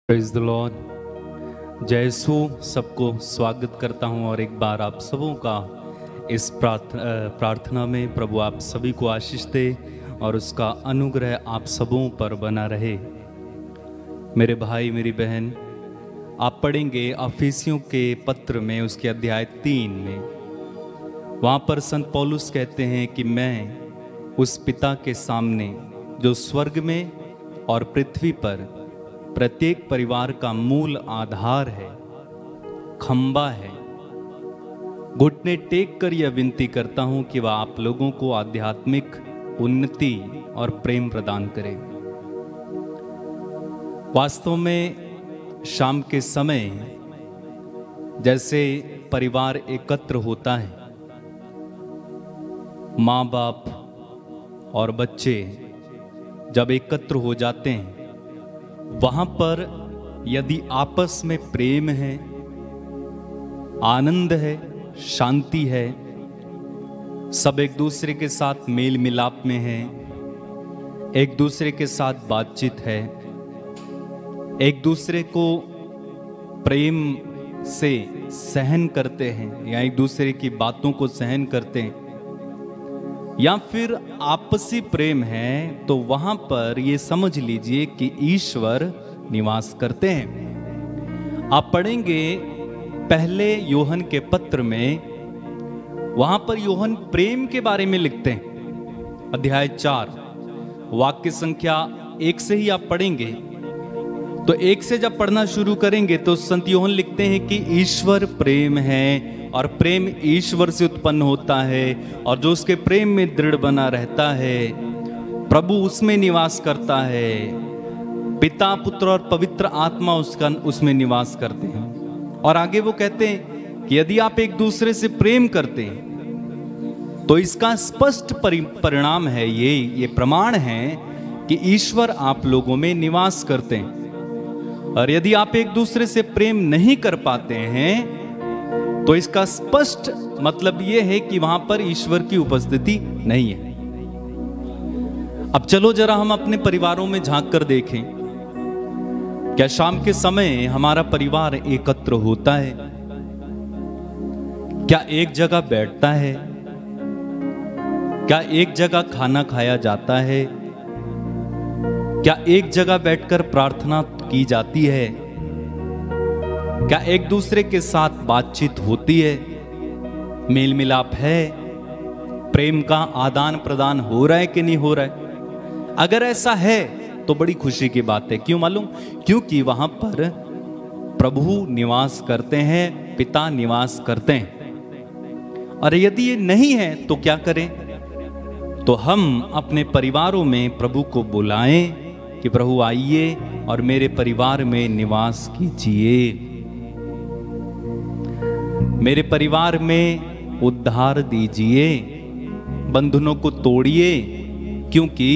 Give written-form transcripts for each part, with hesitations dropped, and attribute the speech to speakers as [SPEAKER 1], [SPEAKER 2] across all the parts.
[SPEAKER 1] Praise the Lord. जय यीशु। सबको स्वागत करता हूं और एक बार आप सबों का इस प्रार्थना में प्रभु आप सभी को आशीष दे और उसका अनुग्रह आप सबों पर बना रहे। मेरे भाई मेरी बहन, आप पढ़ेंगे अफिसियों के पत्र में उसके अध्याय 3 में, वहाँ पर संत पौलुस कहते हैं कि मैं उस पिता के सामने जो स्वर्ग में और पृथ्वी पर प्रत्येक परिवार का मूल आधार है, खंबा है, घुटने टेक कर यह विनती करता हूं कि वह आप लोगों को आध्यात्मिक उन्नति और प्रेम प्रदान करे। वास्तव में शाम के समय जैसे परिवार एकत्र होता है, माँ बाप और बच्चे जब एकत्र हो जाते हैं, वहां पर यदि आपस में प्रेम है, आनंद है, शांति है, सब एक दूसरे के साथ मेल मिलाप में है, एक दूसरे के साथ बातचीत है, एक दूसरे को प्रेम से सहन करते हैं या एक दूसरे की बातों को सहन करते हैं, या फिर आपसी प्रेम है, तो वहां पर ये समझ लीजिए कि ईश्वर निवास करते हैं। आप पढ़ेंगे पहले यूहन्ना के पत्र में, वहां पर यूहन्ना प्रेम के बारे में लिखते हैं। अध्याय 4 वाक्य संख्या 1 से ही आप पढ़ेंगे, तो 1 से जब पढ़ना शुरू करेंगे तो संत यूहन्ना लिखते हैं कि ईश्वर प्रेम है और प्रेम ईश्वर से उत्पन्न होता है, और जो उसके प्रेम में दृढ़ बना रहता है, प्रभु उसमें निवास करता है, पिता पुत्र और पवित्र आत्मा उसमें निवास करते हैं। और आगे वो कहते हैं कि यदि आप एक दूसरे से प्रेम करते हैं तो इसका स्पष्ट परिणाम है, ये प्रमाण है कि ईश्वर आप लोगों में निवास करते हैं। और यदि आप एक दूसरे से प्रेम नहीं कर पाते हैं तो इसका स्पष्ट मतलब यह है कि वहां पर ईश्वर की उपस्थिति नहीं है। अब चलो जरा हम अपने परिवारों में झांक कर देखें, क्या शाम के समय हमारा परिवार एकत्र होता है? क्या एक जगह बैठता है? क्या एक जगह खाना खाया जाता है? क्या एक जगह बैठकर प्रार्थना की जाती है? क्या एक दूसरे के साथ बातचीत होती है? मेल मिलाप है? प्रेम का आदान प्रदान हो रहा है कि नहीं हो रहा है? अगर ऐसा है तो बड़ी खुशी की बात है। क्यों मालूम? क्योंकि वहां पर प्रभु निवास करते हैं, पिता निवास करते हैं। और यदि ये नहीं है तो क्या करें? तो हम अपने परिवारों में प्रभु को बुलाएं कि प्रभु आइए और मेरे परिवार में निवास कीजिए, मेरे परिवार में उद्धार दीजिए, बंधनों को तोड़िए, क्योंकि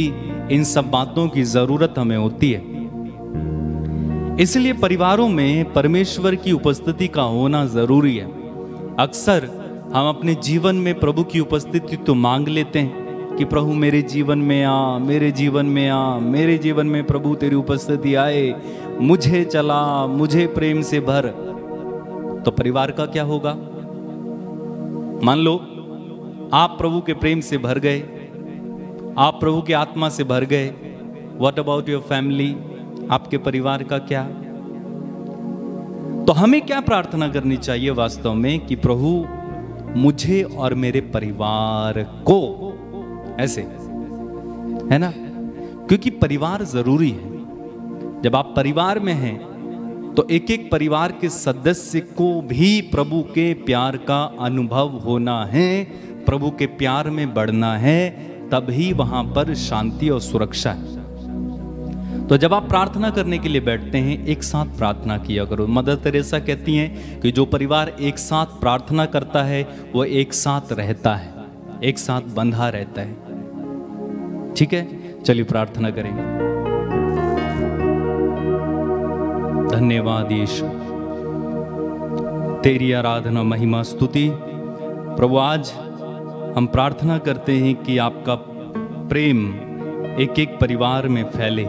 [SPEAKER 1] इन सब बातों की जरूरत हमें होती है। इसलिए परिवारों में परमेश्वर की उपस्थिति का होना जरूरी है। अक्सर हम अपने जीवन में प्रभु की उपस्थिति तो मांग लेते हैं कि प्रभु मेरे जीवन में आ, मेरे जीवन में आ, मेरे जीवन में प्रभु तेरी उपस्थिति आए, मुझे चला, मुझे प्रेम से भर। तो परिवार का क्या होगा? मान लो आप प्रभु के प्रेम से भर गए, आप प्रभु की आत्मा से भर गए, व्हाट अबाउट योर फैमिली? आपके परिवार का क्या? तो हमें क्या प्रार्थना करनी चाहिए वास्तव में कि प्रभु मुझे और मेरे परिवार को, ऐसे है ना, क्योंकि परिवार जरूरी है। जब आप परिवार में हैं तो एक एक परिवार के सदस्य को भी प्रभु के प्यार का अनुभव होना है, प्रभु के प्यार में बढ़ना है, तभी वहां पर शांति और सुरक्षा है। तो जब आप प्रार्थना करने के लिए बैठते हैं, एक साथ प्रार्थना किया करो। मदर तेरेसा कहती हैं कि जो परिवार एक साथ प्रार्थना करता है वो एक साथ रहता है, एक साथ बंधा रहता है। ठीक है, चलिए प्रार्थना करेंगे। धन्यवाद यीशु, तेरी आराधना महिमा स्तुति। प्रभु आज हम प्रार्थना करते हैं कि आपका प्रेम एक एक परिवार में फैले,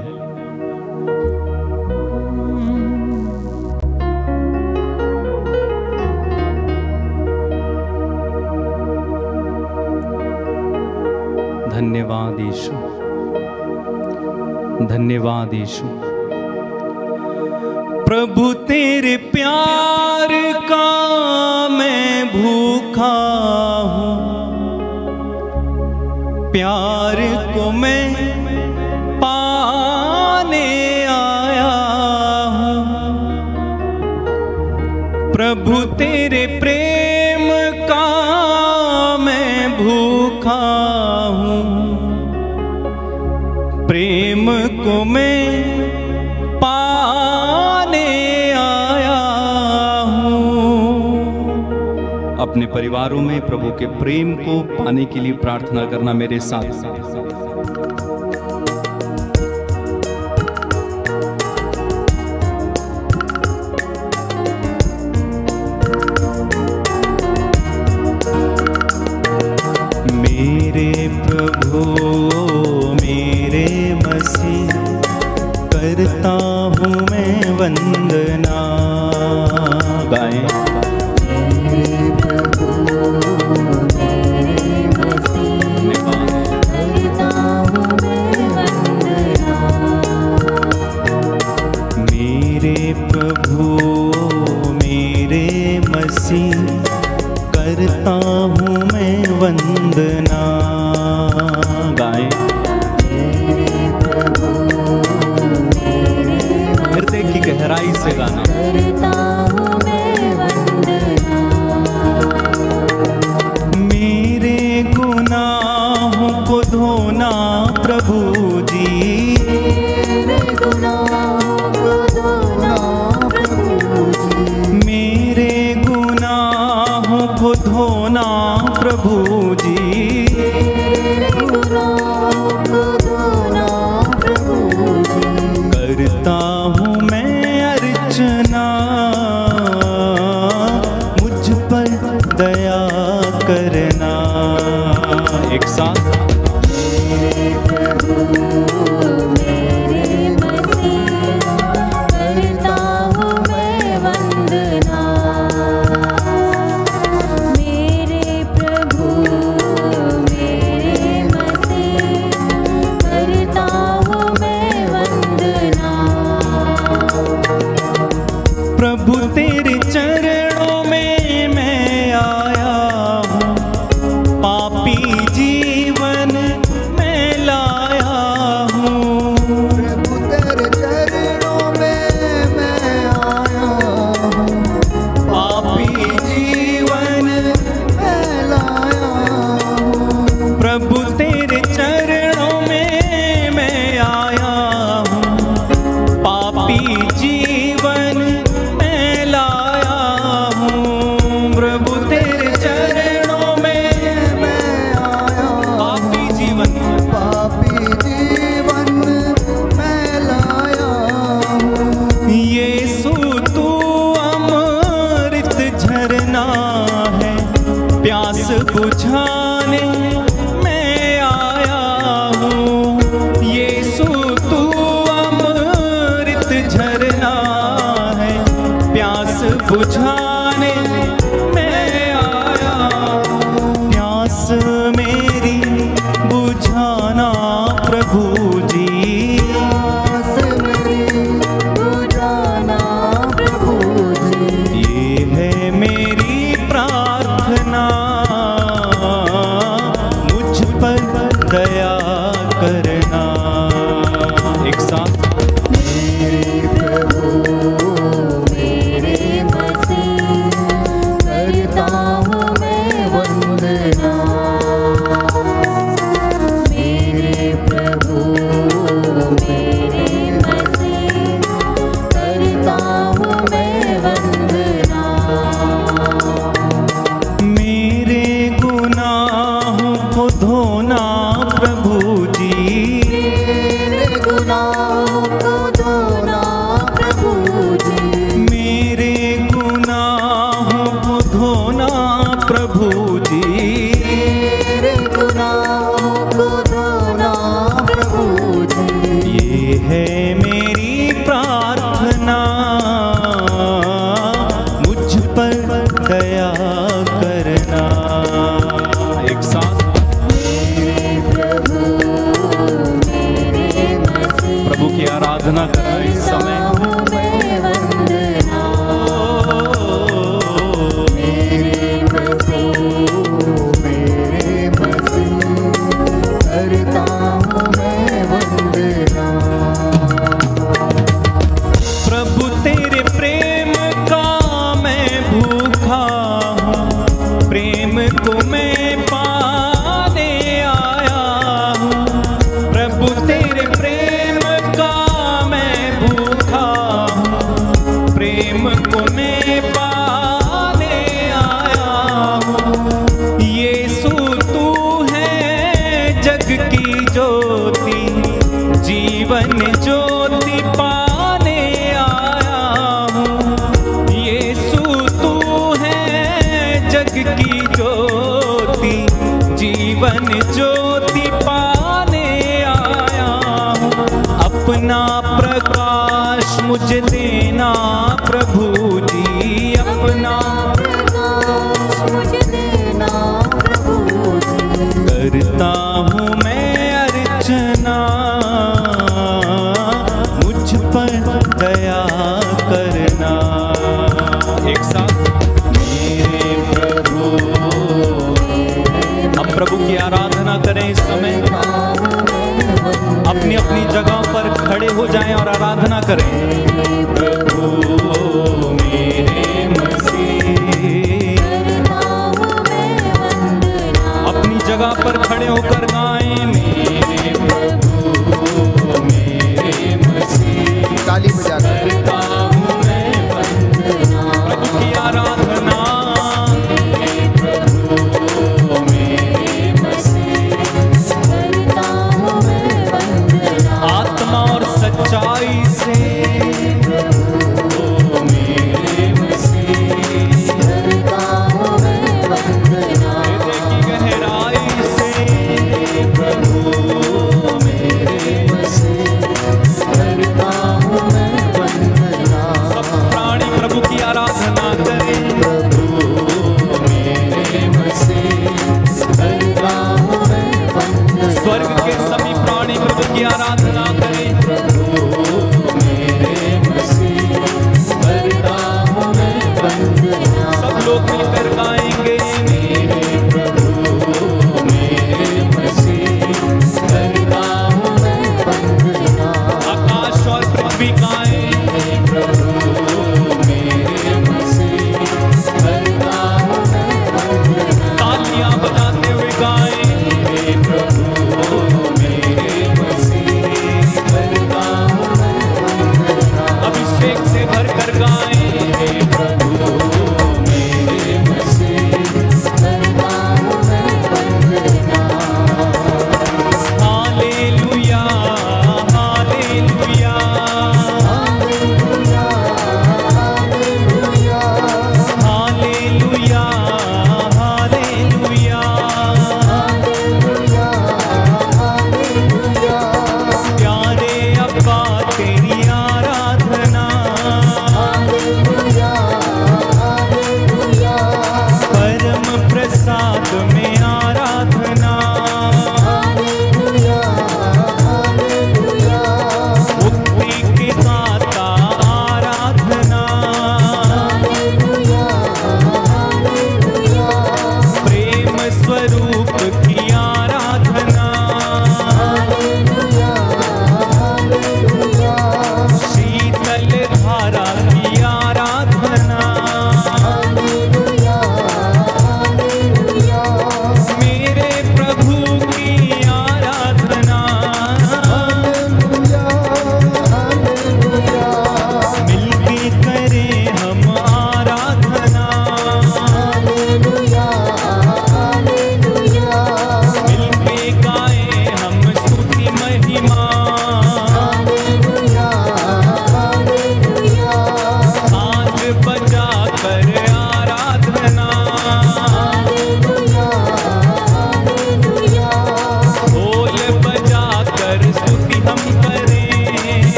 [SPEAKER 1] धन्यवाद यीशु। प्रभु तेरे प्यार का मैं भूखा हूँ, प्यार को मैं पाने आया हूँ। प्रभु तेरे प्रेम का मैं भूखा हूँ, प्रेम को मैं पाने आया हूँ। अपने परिवारों में प्रभु के प्रेम को पाने के लिए प्रार्थना करना मेरे साथ। मेरे प्रभु मेरे मसीह, करता हूँ मैं वंदना। गाएं।
[SPEAKER 2] मेरे प्रभु मेरे मसीह, करता हूँ मैं वंदना।
[SPEAKER 1] मेरे प्रभु मेरे मसीह, करता हूँ मैं वंदना। गाएं। हृदय की गहराई से गाना।
[SPEAKER 2] करता हूँ मैं वंदना।
[SPEAKER 1] मेरे गुनाहों को धोना प्रभु जी,
[SPEAKER 2] मेरे गुनाहों को धोना प्रभु जी,
[SPEAKER 1] मेरे गुनाहों को धोना प्रभु जी।
[SPEAKER 2] मेरे गुनाहों को धोना प्रभु जी।
[SPEAKER 1] करता हूँ मैं अर्चना, मुझ पर दया करना। एक साथ।
[SPEAKER 2] मेरे प्रभु मेरे मसीह, करता हूँ मैं वंदना। मेरे प्रभु मेरे मसीह, करता हूँ मैं वंदना।
[SPEAKER 1] प्रभु तेरे चरणों में मैं आया हूँ, पापी जीवन मैं लाया हूँ।
[SPEAKER 3] प्रभु तेरे चरणों में मैं आया हूँ,
[SPEAKER 1] पापी जीवन
[SPEAKER 3] मैं लाया हूँ।
[SPEAKER 1] प्रभु तेरे चरणों में मैं आया हूँ, पापी जीवन मैं लाया हूँ। प्रभु तेरे चरणों में
[SPEAKER 3] मैं आया हूँ,
[SPEAKER 1] पापी जीवन,
[SPEAKER 3] पापी जीवन मैं लाया हूँ।
[SPEAKER 1] यीशु तू अमृत झरना है, प्यास बुझाने मैं आया हूँ। यीशु तू अमृत झरना है, प्यास बुझाने मैं आया हूँ। प्यास मेरी बुझाना प्रभु जी,
[SPEAKER 3] प्यास मेरी बुझाना प्रभु जी।
[SPEAKER 1] ये है मेरी प्रार्थना, मुझ पर दया करना। एक साथ।
[SPEAKER 2] मेरे प्रभु मेरे मसीह, करता हूँ मैं वंदना। मेरे प्रभु मेरे मसीह, करता हूँ मैं वंदना।
[SPEAKER 1] मेरे गुनाहों को धोना प्रभु जी,
[SPEAKER 2] मेरे गुनाहों को धोना प्रभु जी,
[SPEAKER 1] मेरे गुनाहों को धोना प्रभु जी।
[SPEAKER 2] मेरे गुनाहों को धोना प्रभु जी।
[SPEAKER 1] ये है मेरी प्रार्थना, प्रेम को मैं पाने आया हूँ। यीशु तू है जग की ज्योति, जीवन ज्योति पाने आया हूँ। यीशु तू है जग की ज्योति, जीवन ज्योति पाने आया हूँ। अपना प्रकाश मुझे देना प्रभु जी, अपना
[SPEAKER 2] प्रकाश मुझे देना प्रभु जी।
[SPEAKER 1] करता हूँ मैं अर्चना, मुझ पर दया करना। एक साथ मेरे प्रभु, हम प्रभु की आराधना करें इस समय। अपनी अपनी जगह पर खड़े हो जाएं और आराधना करें। प्रभु मेरे मसीह, अपनी जगह पर खड़े होकर गाएं। मेरे प्रभु मेरे मसीह,
[SPEAKER 3] ताली बजा कर
[SPEAKER 1] करता हूँ मैं वंदना। प्रभु की आराधना। प्रभु मेरे मसीह,
[SPEAKER 2] करता हूँ मैं वंदना।
[SPEAKER 1] आत्मा और सच्चाई से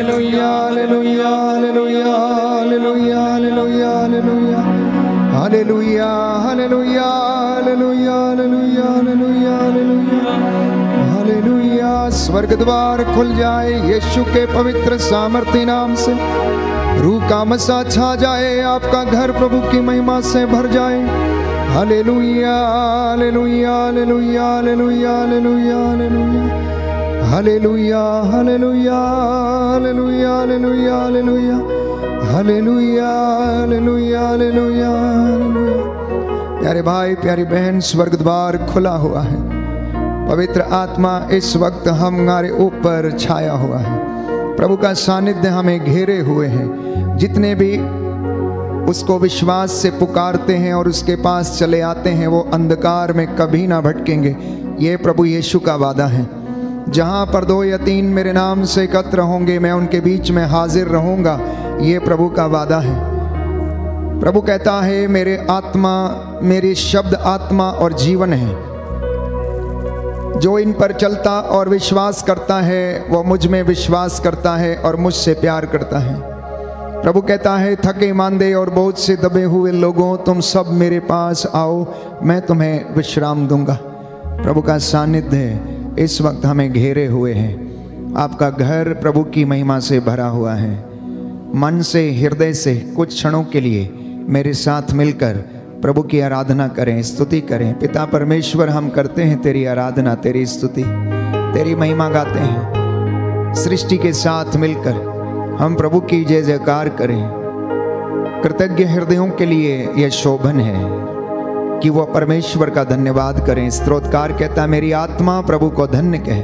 [SPEAKER 3] हालेलुया हालेलुया हालेलुया हालेलुया हालेलुया हालेलुया हालेलुया हालेलुया हालेलुया हालेलुया हालेलुया हालेलुया हालेलुया। स्वर्ग द्वार खुल जाए यीशु के पवित्र सामर्थ्य नाम से। रूह का मसा छा जाए, आपका घर प्रभु की महिमा से भर जाए। हालेलुया हालेलुया हालेलुया हालेलुया हालेलुया हालेलुया हालेलुया हालेलुया हालेलुया हालेलुया हालेलुया हालेलुया हालेलुया हालेलुया हालेलुया। प्यारे भाई प्यारी बहन, स्वर्ग द्वार खुला हुआ है। पवित्र आत्मा इस वक्त हमारे ऊपर छाया हुआ है। प्रभु का सानिध्य हमें घेरे हुए है। जितने भी उसको विश्वास से पुकारते हैं और उसके पास चले आते हैं, वो अंधकार में कभी ना भटकेंगे। ये प्रभु यीशु का वादा है। जहाँ पर 2 या 3 मेरे नाम से एकत्र होंगे, मैं उनके बीच में हाजिर रहूँगा। ये प्रभु का वादा है। प्रभु कहता है, मेरे आत्मा, मेरी शब्द आत्मा और जीवन है। जो इन पर चलता और विश्वास करता है, वो मुझ में विश्वास करता है और मुझसे प्यार करता है। प्रभु कहता है, थके मांदे और बोझ से दबे हुए लोगों, तुम सब मेरे पास आओ, मैं तुम्हें विश्राम दूंगा। प्रभु का सानिध्य इस वक्त हमें घेरे हुए है। आपका घर प्रभु की महिमा से भरा हुआ है। मन से, हृदय से कुछ क्षणों के लिए मेरे साथ मिलकर प्रभु की आराधना करें, स्तुति करें। पिता परमेश्वर, हम करते हैं तेरी आराधना, तेरी स्तुति, तेरी महिमा गाते हैं। सृष्टि के साथ मिलकर हम प्रभु की जय जयकार करें। कृतज्ञ हृदयों के लिए यह शोभन है कि वह परमेश्वर का धन्यवाद करें। स्तोत्रकार कहता है, मेरी आत्मा प्रभु को धन्य कहे,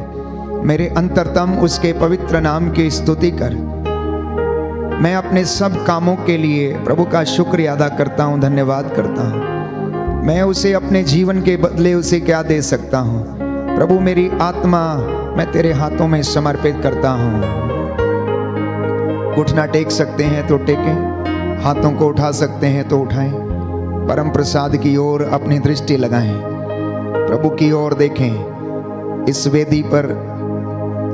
[SPEAKER 3] मेरे अंतरतम उसके पवित्र नाम की स्तुति कर। मैं अपने सब कामों के लिए प्रभु का शुक्र अदा करता हूँ, धन्यवाद करता हूँ। मैं उसे अपने जीवन के बदले उसे क्या दे सकता हूँ। प्रभु मेरी आत्मा मैं तेरे हाथों में समर्पित करता हूँ। घुटना टेक सकते हैं तो टेकें, हाथों को उठा सकते हैं तो उठाएं। परम प्रसाद की ओर अपनी दृष्टि लगाएं, प्रभु की ओर देखें। इस वेदी पर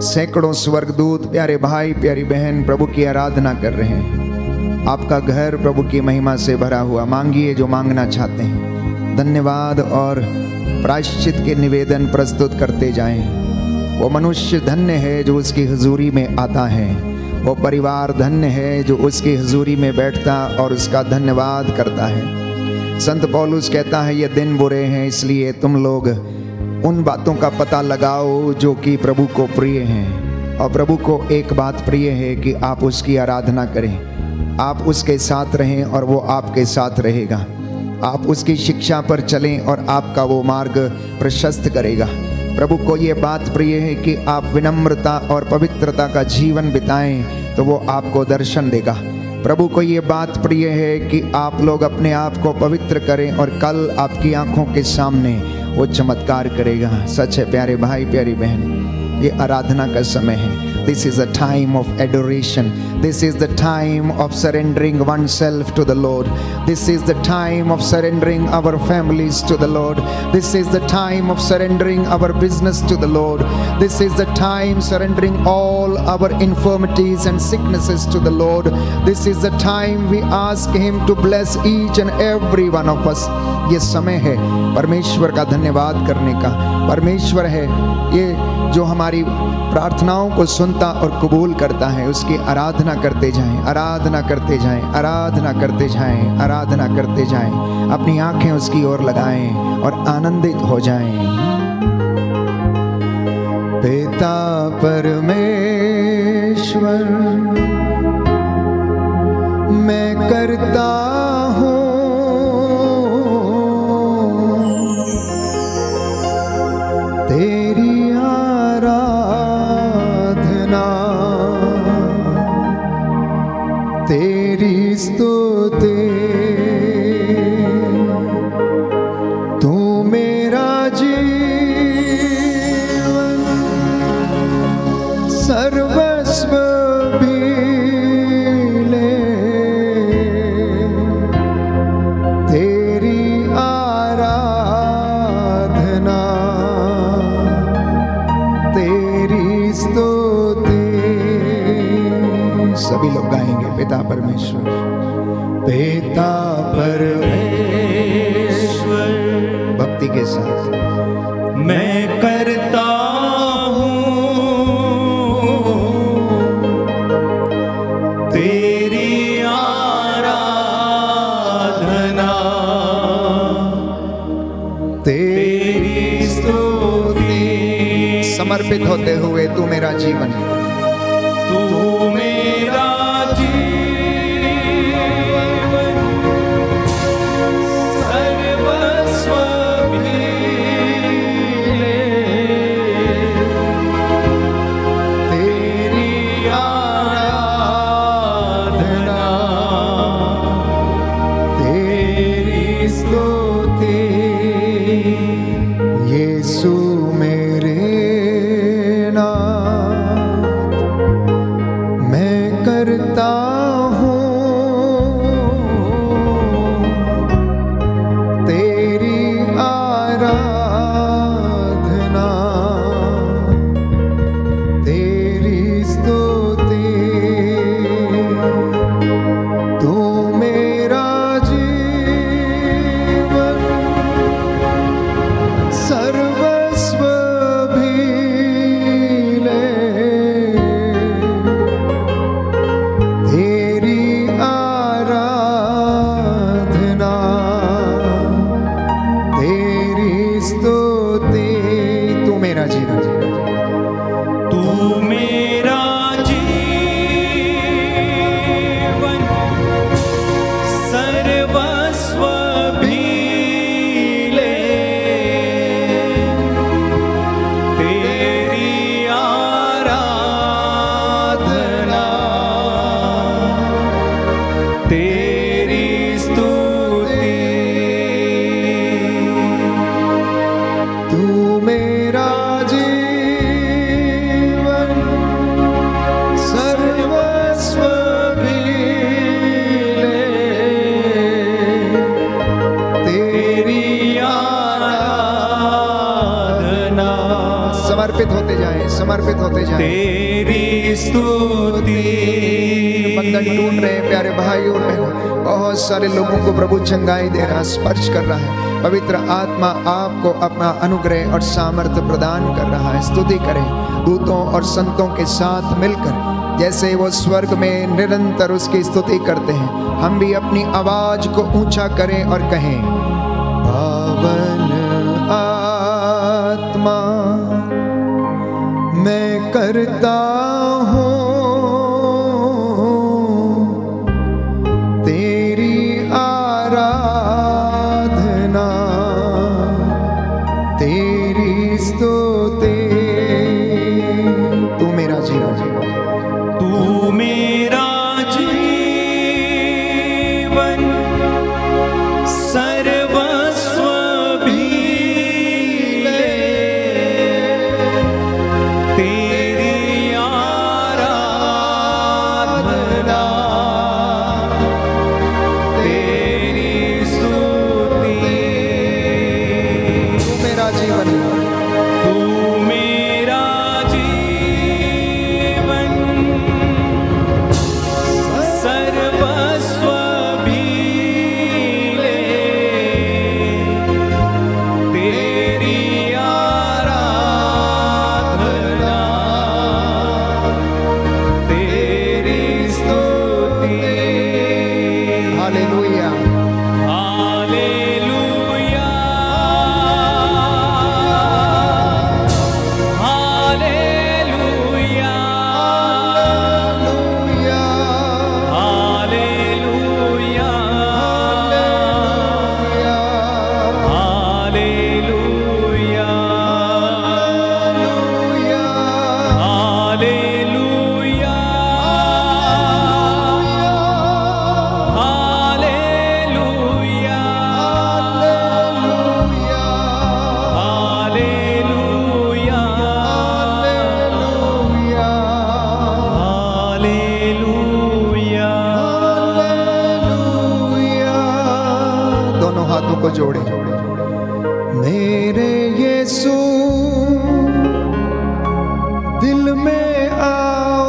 [SPEAKER 3] सैकड़ों स्वर्गदूत, प्यारे भाई प्यारी बहन प्रभु की आराधना कर रहे हैं। आपका घर प्रभु की महिमा से भरा हुआ। मांगिए जो मांगना चाहते हैं। धन्यवाद और प्रायश्चित के निवेदन प्रस्तुत करते जाएं। वो मनुष्य धन्य है जो उसकी हुजूरी में आता है। वो परिवार धन्य है जो उसकी हुजूरी में बैठता और उसका धन्यवाद करता है। संत पौलुस कहता है, ये दिन बुरे हैं, इसलिए तुम लोग उन बातों का पता लगाओ जो कि प्रभु को प्रिय हैं। और प्रभु को एक बात प्रिय है कि आप उसकी आराधना करें, आप उसके साथ रहें और वो आपके साथ रहेगा। आप उसकी शिक्षा पर चलें और आपका वो मार्ग प्रशस्त करेगा। प्रभु को ये बात प्रिय है कि आप विनम्रता और पवित्रता का जीवन बिताएं तो वो आपको दर्शन देगा। प्रभु को ये बात प्रिय है कि आप लोग अपने आप को पवित्र करें और कल आपकी आंखों के सामने वो चमत्कार करेगा। सच है प्यारे भाई प्यारी बहन, ये आराधना का समय है। This is a time of adoration. This is the time of surrendering oneself to the Lord. This is the time of surrendering our families to the Lord. This is the time of surrendering our business to the Lord. This is the time surrendering all our infirmities and sicknesses to the Lord. This is the time we ask Him to bless each and every one of us. ये समय है परमेश्वर का धन्यवाद करने का। परमेश्वर है ये जो हमारी प्रार्थनाओं को सुनता और कबूल करता है। उसकी आराधना करते जाएं, आराधना करते जाएं, आराधना करते जाएं, आराधना करते जाएं। अपनी आंखें उसकी ओर लगाएं और आनंदित हो जाएं। पिता परमेश्वर, मैं करता हूँ तेरी तेरी स्तुति। तू मेरा जीवन सर्वस्व भी ले, तेरी आराधना तेरी स्तुति। सभी लोग गाएंगे। पिता परमेश्वर, पिता परमेश्वर, भक्ति के साथ
[SPEAKER 1] मैं करता हूँ तेरी आराधना, तेरी स्तुति,
[SPEAKER 3] समर्पित होते हुए तू मेरा जीवन,
[SPEAKER 1] तू मेरा जीवन सर्वस्व भी ले,
[SPEAKER 3] तेरी
[SPEAKER 1] आराधना,
[SPEAKER 3] तेरी स्तुति। यीशु मेरे नाथ, मैं करता हूँ तेरी आराधना, तेरी स्तुति। तू मेरा जीवन सर्वस्व भी ले, तेरी आराधना, तेरी स्तुति। तू मेरा जीवन,
[SPEAKER 1] तू मेरा जीवन सर्वस्व भी ले, तेरी आराधना, तेरी स्तुति।
[SPEAKER 3] तू मेरा जीवन सर्वस्व भी ले, तेरी
[SPEAKER 1] आराधना,
[SPEAKER 3] समर्पित होते जाएं, समर्पित होते जाएं।
[SPEAKER 1] तेरी स्तुति।
[SPEAKER 3] बंधन टूट रहे हैं प्यारे भाई और बहनों। बहुत सारे लोगों को प्रभु चंगाई दे रहा है, स्पर्श कर रहा है। पवित्र आत्मा आपको अपना अनुग्रह और सामर्थ्य प्रदान कर रहा है। स्तुति करें दूतों और संतों के साथ मिलकर, जैसे वो स्वर्ग में निरंतर उसकी स्तुति करते हैं। हम भी अपनी आवाज को ऊंचा करें और कहें, पावन आत्मा मैं करता हूँ तेरी आराधना, तेरी स्तुति। तू मेरा जीवन,
[SPEAKER 1] तू मेरा जीवन सर्वस्व भी ले, तेरी आराधना, तेरी स्तुति।
[SPEAKER 3] तू मेरा जीवन,
[SPEAKER 1] तू मेरा जीवन सर्वस्व भी ले, तेरी आराधना, तेरी स्तुति।
[SPEAKER 3] हालेलुया,
[SPEAKER 1] हालेलुया, हालेलुया,
[SPEAKER 3] हालेलुया,
[SPEAKER 1] हालेलुया,
[SPEAKER 3] हालेलुया,
[SPEAKER 1] हालेलुया, हालेलुया,
[SPEAKER 3] हालेलुया,
[SPEAKER 1] हालेलुया,
[SPEAKER 3] हालेलुया। दोनों हाथों को जोड़े। मेरे यीशु दिल में आओ,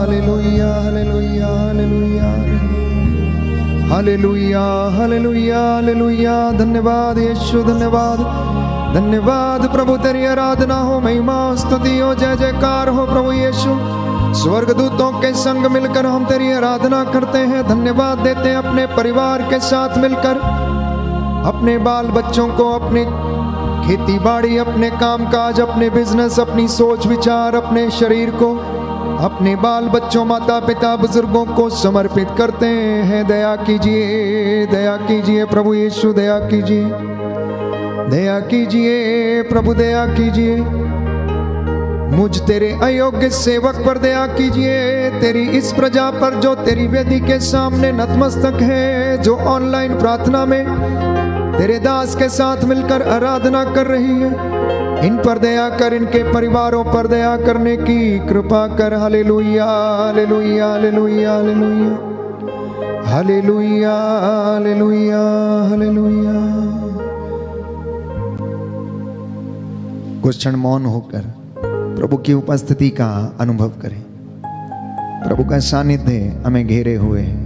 [SPEAKER 3] हालेलुया हालेलुया हालेलुया हालेलुया हालेलुया हालेलुया। धन्यवाद यीशु, धन्यवाद धन्यवाद प्रभु, तेरी आराधना हो, महिमा स्तुति हो, जय जयकार हो प्रभु यीशु। स्वर्गदूतों के संग मिलकर हम तेरी आराधना करते हैं, धन्यवाद देते हैं अपने परिवार के साथ मिलकर, अपने बाल बच्चों को, अपनी खेती बाड़ी, अपने कामकाज, अपने बिजनेस, अपनी सोच विचार, अपने शरीर को, अपने बाल बच्चों, माता पिता, बुजुर्गों को समर्पित करते हैं। दया कीजिए प्रभु यीशु, दया कीजिए, दया कीजिए प्रभु, दया कीजिए। मुझ तेरे अयोग्य सेवक पर दया कीजिए, तेरी इस प्रजा पर जो तेरी वेदी के सामने नतमस्तक है, जो ऑनलाइन प्रार्थना में तेरे दास के साथ मिलकर आराधना कर रही है, इन पर दया कर, इनके परिवारों पर दया करने की कृपा कर। हालेलुया हालेलुया हालेलुया हालेलुया हालेलुया हालेलुया हालेलुया। कुछ क्षण मौन होकर प्रभु की उपस्थिति का अनुभव करें। प्रभु का सानिध्य हमें घेरे हुए है,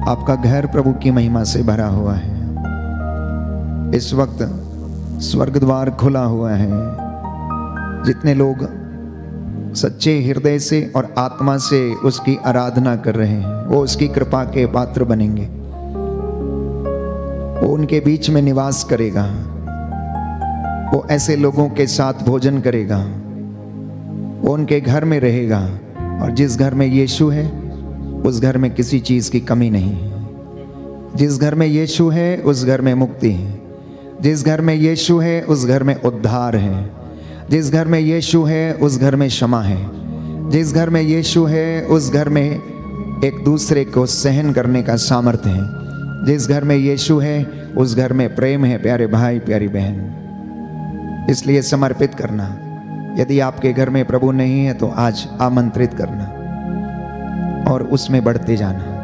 [SPEAKER 3] आपका घर प्रभु की महिमा से भरा हुआ है। इस वक्त स्वर्ग द्वार खुला हुआ है, जितने लोग सच्चे हृदय से और आत्मा से उसकी आराधना कर रहे हैं, वो उसकी कृपा के पात्र बनेंगे। वो उनके बीच में निवास करेगा, वो ऐसे लोगों के साथ भोजन करेगा, वो उनके घर में रहेगा। और जिस घर में यीशु है उस घर में किसी चीज की कमी नहीं है। जिस घर में यीशु है उस घर में मुक्ति है। जिस घर में यीशु है उस घर में उद्धार है। जिस घर में यीशु है उस घर में क्षमा है। जिस घर में यीशु है उस घर में एक दूसरे को सहन करने का सामर्थ्य है। जिस घर में यीशु है उस घर में प्रेम है, प्यारे भाई प्यारी बहन। इसलिए समर्पित करना। यदि आपके घर में प्रभु नहीं है तो आज आमंत्रित करना और उसमें बढ़ते जाना।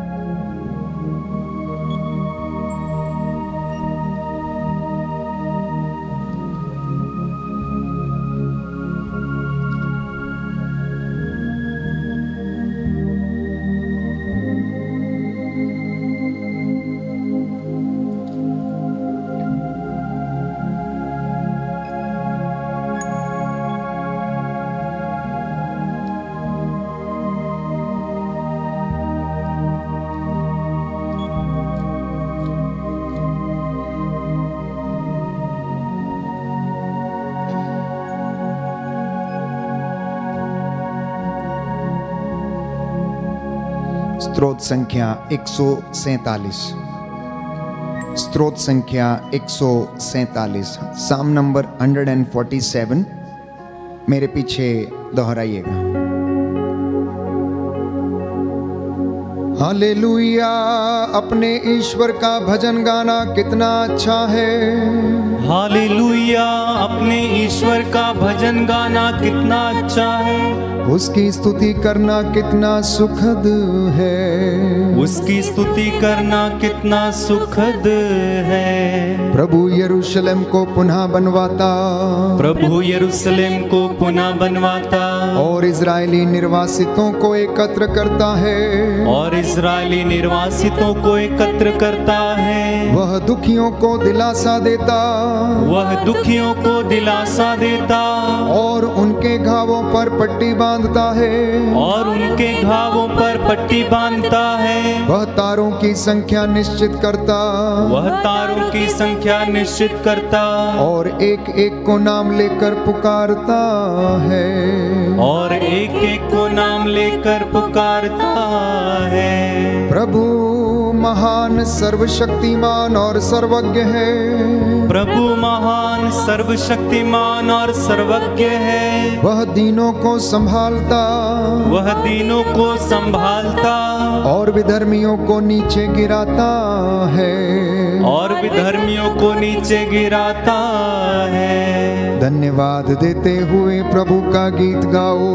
[SPEAKER 3] स्तोत्र संख्या 147, स्तोत्र संख्या 147, साम नंबर 147 मेरे पीछे दोहराइएगा। हालेलुया, अपने ईश्वर का भजन गाना कितना अच्छा है।
[SPEAKER 1] हालेलुया, अपने ईश्वर का भजन गाना कितना अच्छा है।
[SPEAKER 3] उसकी स्तुति करना कितना सुखद है।
[SPEAKER 1] उसकी स्तुति करना कितना सुखद है।
[SPEAKER 3] प्रभु यरूशलेम को पुनः बनवाता,
[SPEAKER 1] प्रभु यरूशलेम को पुनः बनवाता,
[SPEAKER 3] और इजरायली निर्वासितों को एकत्र करता है।
[SPEAKER 1] और इजरायली निर्वासितों को एकत्र करता है।
[SPEAKER 3] वह दुखियों को दिलासा देता,
[SPEAKER 1] वह दुखियों को दिलासा देता,
[SPEAKER 3] और उनके घावों पर पट्टी बांधता है।
[SPEAKER 1] और उनके घावों पर पट्टी बांधता है।
[SPEAKER 3] वह तारों की संख्या निश्चित करता,
[SPEAKER 1] वह तारों की संख्या निश्चित करता,
[SPEAKER 3] और एक एक को नाम लेकर पुकारता है।
[SPEAKER 1] और एक एक को नाम लेकर पुकारता है।
[SPEAKER 3] प्रभु महान, सर्वशक्तिमान और सर्वज्ञ है।
[SPEAKER 1] प्रभु महान, सर्वशक्तिमान और सर्वज्ञ है।
[SPEAKER 3] वह दीनों को संभालता,
[SPEAKER 1] वह दीनों को संभालता डालता,
[SPEAKER 3] और विधर्मियों को नीचे गिराता है।
[SPEAKER 1] और विधर्मियों को नीचे गिराता है।
[SPEAKER 3] धन्यवाद देते हुए प्रभु का गीत गाओ,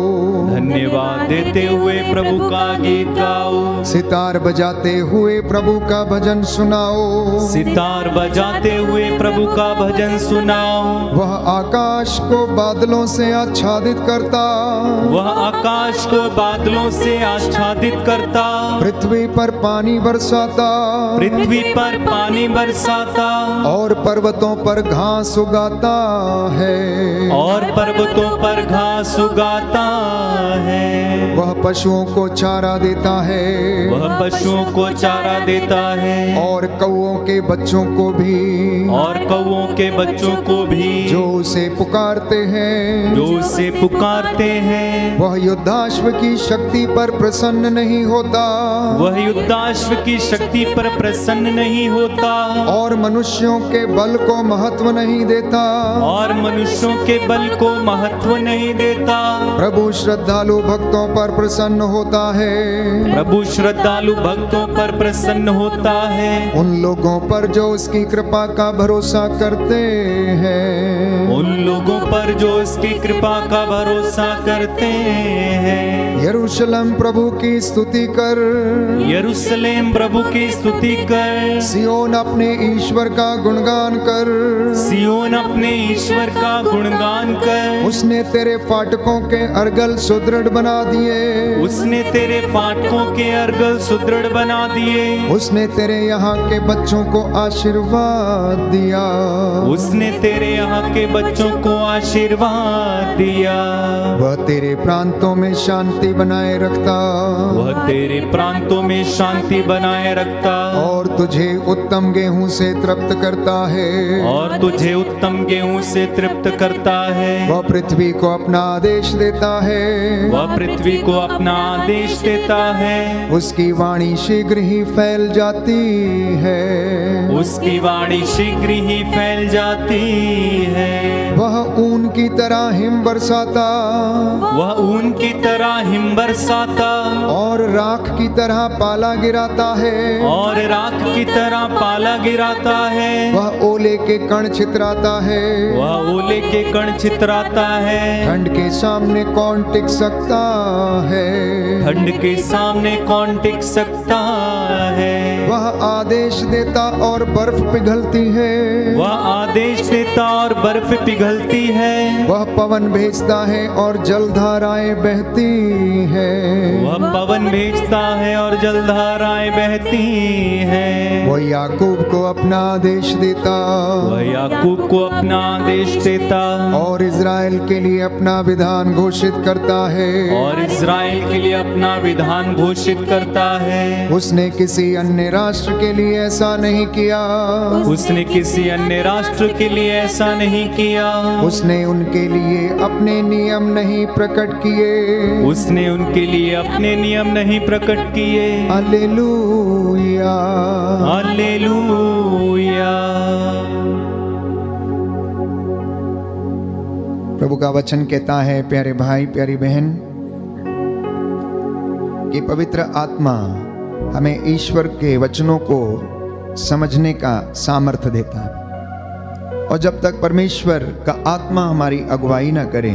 [SPEAKER 1] धन्यवाद देते हुए प्रभु का गीत गाओ।
[SPEAKER 3] सितार बजाते हुए प्रभु का भजन सुनाओ,
[SPEAKER 1] सितार बजाते हुए प्रभु का भजन सुनाओ।
[SPEAKER 3] वह आकाश को बादलों से आच्छादित करता,
[SPEAKER 1] वह आकाश को बादलों से आच्छादित करता,
[SPEAKER 3] पृथ्वी पर पानी बरसाता,
[SPEAKER 1] पृथ्वी पर पानी बरसाता,
[SPEAKER 3] और पर्वतों पर घास उगाता है,
[SPEAKER 1] और पर्वतों पर घास उगाता है।
[SPEAKER 3] वह पशुओं को चारा देता है,
[SPEAKER 1] वह पशुओं को चारा देता है,
[SPEAKER 3] और कौओं के बच्चों को भी,
[SPEAKER 1] और कौओं के बच्चों को भी,
[SPEAKER 3] जो उसे पुकारते हैं,
[SPEAKER 1] जो उसे पुकारते हैं।
[SPEAKER 3] वह युद्धाश्व की शक्ति पर प्रसन्न नहीं होता,
[SPEAKER 1] वह युद्धाश्व की शक्ति पर प्रसन्न नहीं होता,
[SPEAKER 3] और मनुष्यों के बल को महत्व नहीं देता,
[SPEAKER 1] और मनुष्यों के बल को महत्व नहीं देता।
[SPEAKER 3] प्रभु श्रद्धालु भक्तों पर प्रसन्न होता है,
[SPEAKER 1] प्रभु श्रद्धालु भक्तों पर प्रसन्न होता है,
[SPEAKER 3] उन लोगों पर जो उसकी कृपा का भरोसा करते हैं,
[SPEAKER 1] उन लोगों पर जो उसकी कृपा का भरोसा करते हैं।
[SPEAKER 3] यरूशलेम प्रभु की स्तुति कर,
[SPEAKER 1] यरूशलेम प्रभु की स्तुति कर,
[SPEAKER 3] सियोन अपने ईश्वर का गुणगान कर,
[SPEAKER 1] सियोन अपने ईश्वर का गुणगान कर।
[SPEAKER 3] उसने तेरे फाटकों के अर्गल सुदृढ़ बना दिए,
[SPEAKER 1] उसने तेरे फाटकों के अर्गल सुदृढ़ बना दिए,
[SPEAKER 3] उसने तेरे यहाँ के बच्चों को आशीर्वाद दिया,
[SPEAKER 1] उसने तेरे यहाँ के बच्चों को आशीर्वाद दिया।
[SPEAKER 3] वह तेरे प्रांतों में शांति बनाए रखता,
[SPEAKER 1] वह तेरे प्रांतों में शांति बनाए रखता,
[SPEAKER 3] और तुझे उत्तम गेहूं से तृप्त करता है,
[SPEAKER 1] और तुझे उत्तम गेहूं से तृप्त करता है।
[SPEAKER 3] वह पृथ्वी को अपना आदेश देता है,
[SPEAKER 1] वह पृथ्वी को अपना आदेश देता है।
[SPEAKER 3] उसकी वाणी शीघ्र ही फैल जाती है,
[SPEAKER 1] उसकी वाणी शीघ्र ही फैल जाती है।
[SPEAKER 3] वह ऊन की तरह हिम बरसाता,
[SPEAKER 1] वह ऊन की तरह हिम बरसाता,
[SPEAKER 3] और राख की तरह पाला गिराता है,
[SPEAKER 1] और राख की तरह पाला गिराता है।
[SPEAKER 3] वह ओले के कण छितराता है,
[SPEAKER 1] वह ओले के कण छितराता है।
[SPEAKER 3] ठंड के सामने कौन टिक सकता है,
[SPEAKER 1] ठंड के सामने कौन टिक सकता है।
[SPEAKER 3] वह आदेश देता और बर्फ पिघलती है,
[SPEAKER 1] वह आदेश देता और बर्फ पिघलती है।
[SPEAKER 3] वह पवन भेजता है और जलधाराएं बहती है,
[SPEAKER 1] वह पवन भेजता है और जलधाराएं बहती हैं।
[SPEAKER 3] वह याकूब को अपना आदेश देता,
[SPEAKER 1] वह याकूब को अपना आदेश देता,
[SPEAKER 3] और इज़राइल के लिए अपना विधान घोषित करता है,
[SPEAKER 1] और इज़राइल के लिए अपना विधान घोषित करता है।
[SPEAKER 3] उसने किसी अन्य राष्ट्र के लिए ऐसा नहीं किया,
[SPEAKER 1] उसने किसी अन्य राष्ट्र के लिए ऐसा नहीं किया।
[SPEAKER 3] उसने उनके लिए अपने नियम नहीं प्रकट किए,
[SPEAKER 1] उसने उनके लिए अपने नियम नहीं प्रकट किए।
[SPEAKER 3] Hallelujah,
[SPEAKER 1] hallelujah.
[SPEAKER 3] प्रभु का वचन कहता है, प्यारे भाई प्यारी बहन, कि पवित्र आत्मा हमें ईश्वर के वचनों को समझने का सामर्थ्य देता है। और जब तक परमेश्वर का आत्मा हमारी अगुवाई ना करे,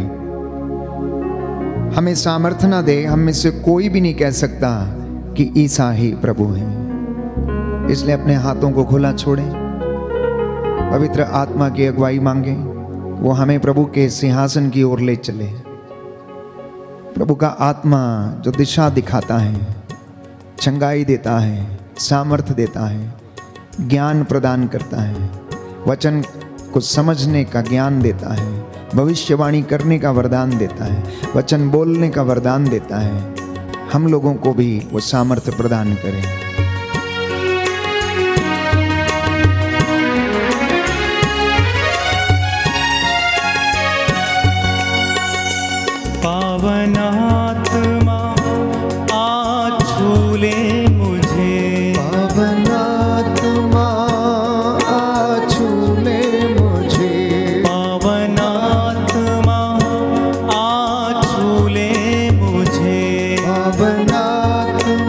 [SPEAKER 3] हमें सामर्थ्य ना दे, हम में से कोई भी नहीं कह सकता कि ईसा ही प्रभु है। इसलिए अपने हाथों को खुला छोड़ें, पवित्र आत्मा की अगुवाई मांगें, वो हमें प्रभु के सिंहासन की ओर ले चले। प्रभु का आत्मा जो दिशा दिखाता है, चंगाई देता है, सामर्थ्य देता है, ज्ञान प्रदान करता है, वचन को समझने का ज्ञान देता है, भविष्यवाणी करने का वरदान देता है, वचन बोलने का वरदान देता है, हम लोगों को भी वो सामर्थ्य प्रदान करें।
[SPEAKER 1] पावन आत्मा आज छू ले मुझे,
[SPEAKER 3] पावन आत्मा आज छू ले मुझे,
[SPEAKER 1] पावन आत्मा आज छू ले मुझे,
[SPEAKER 3] पावन आत्मा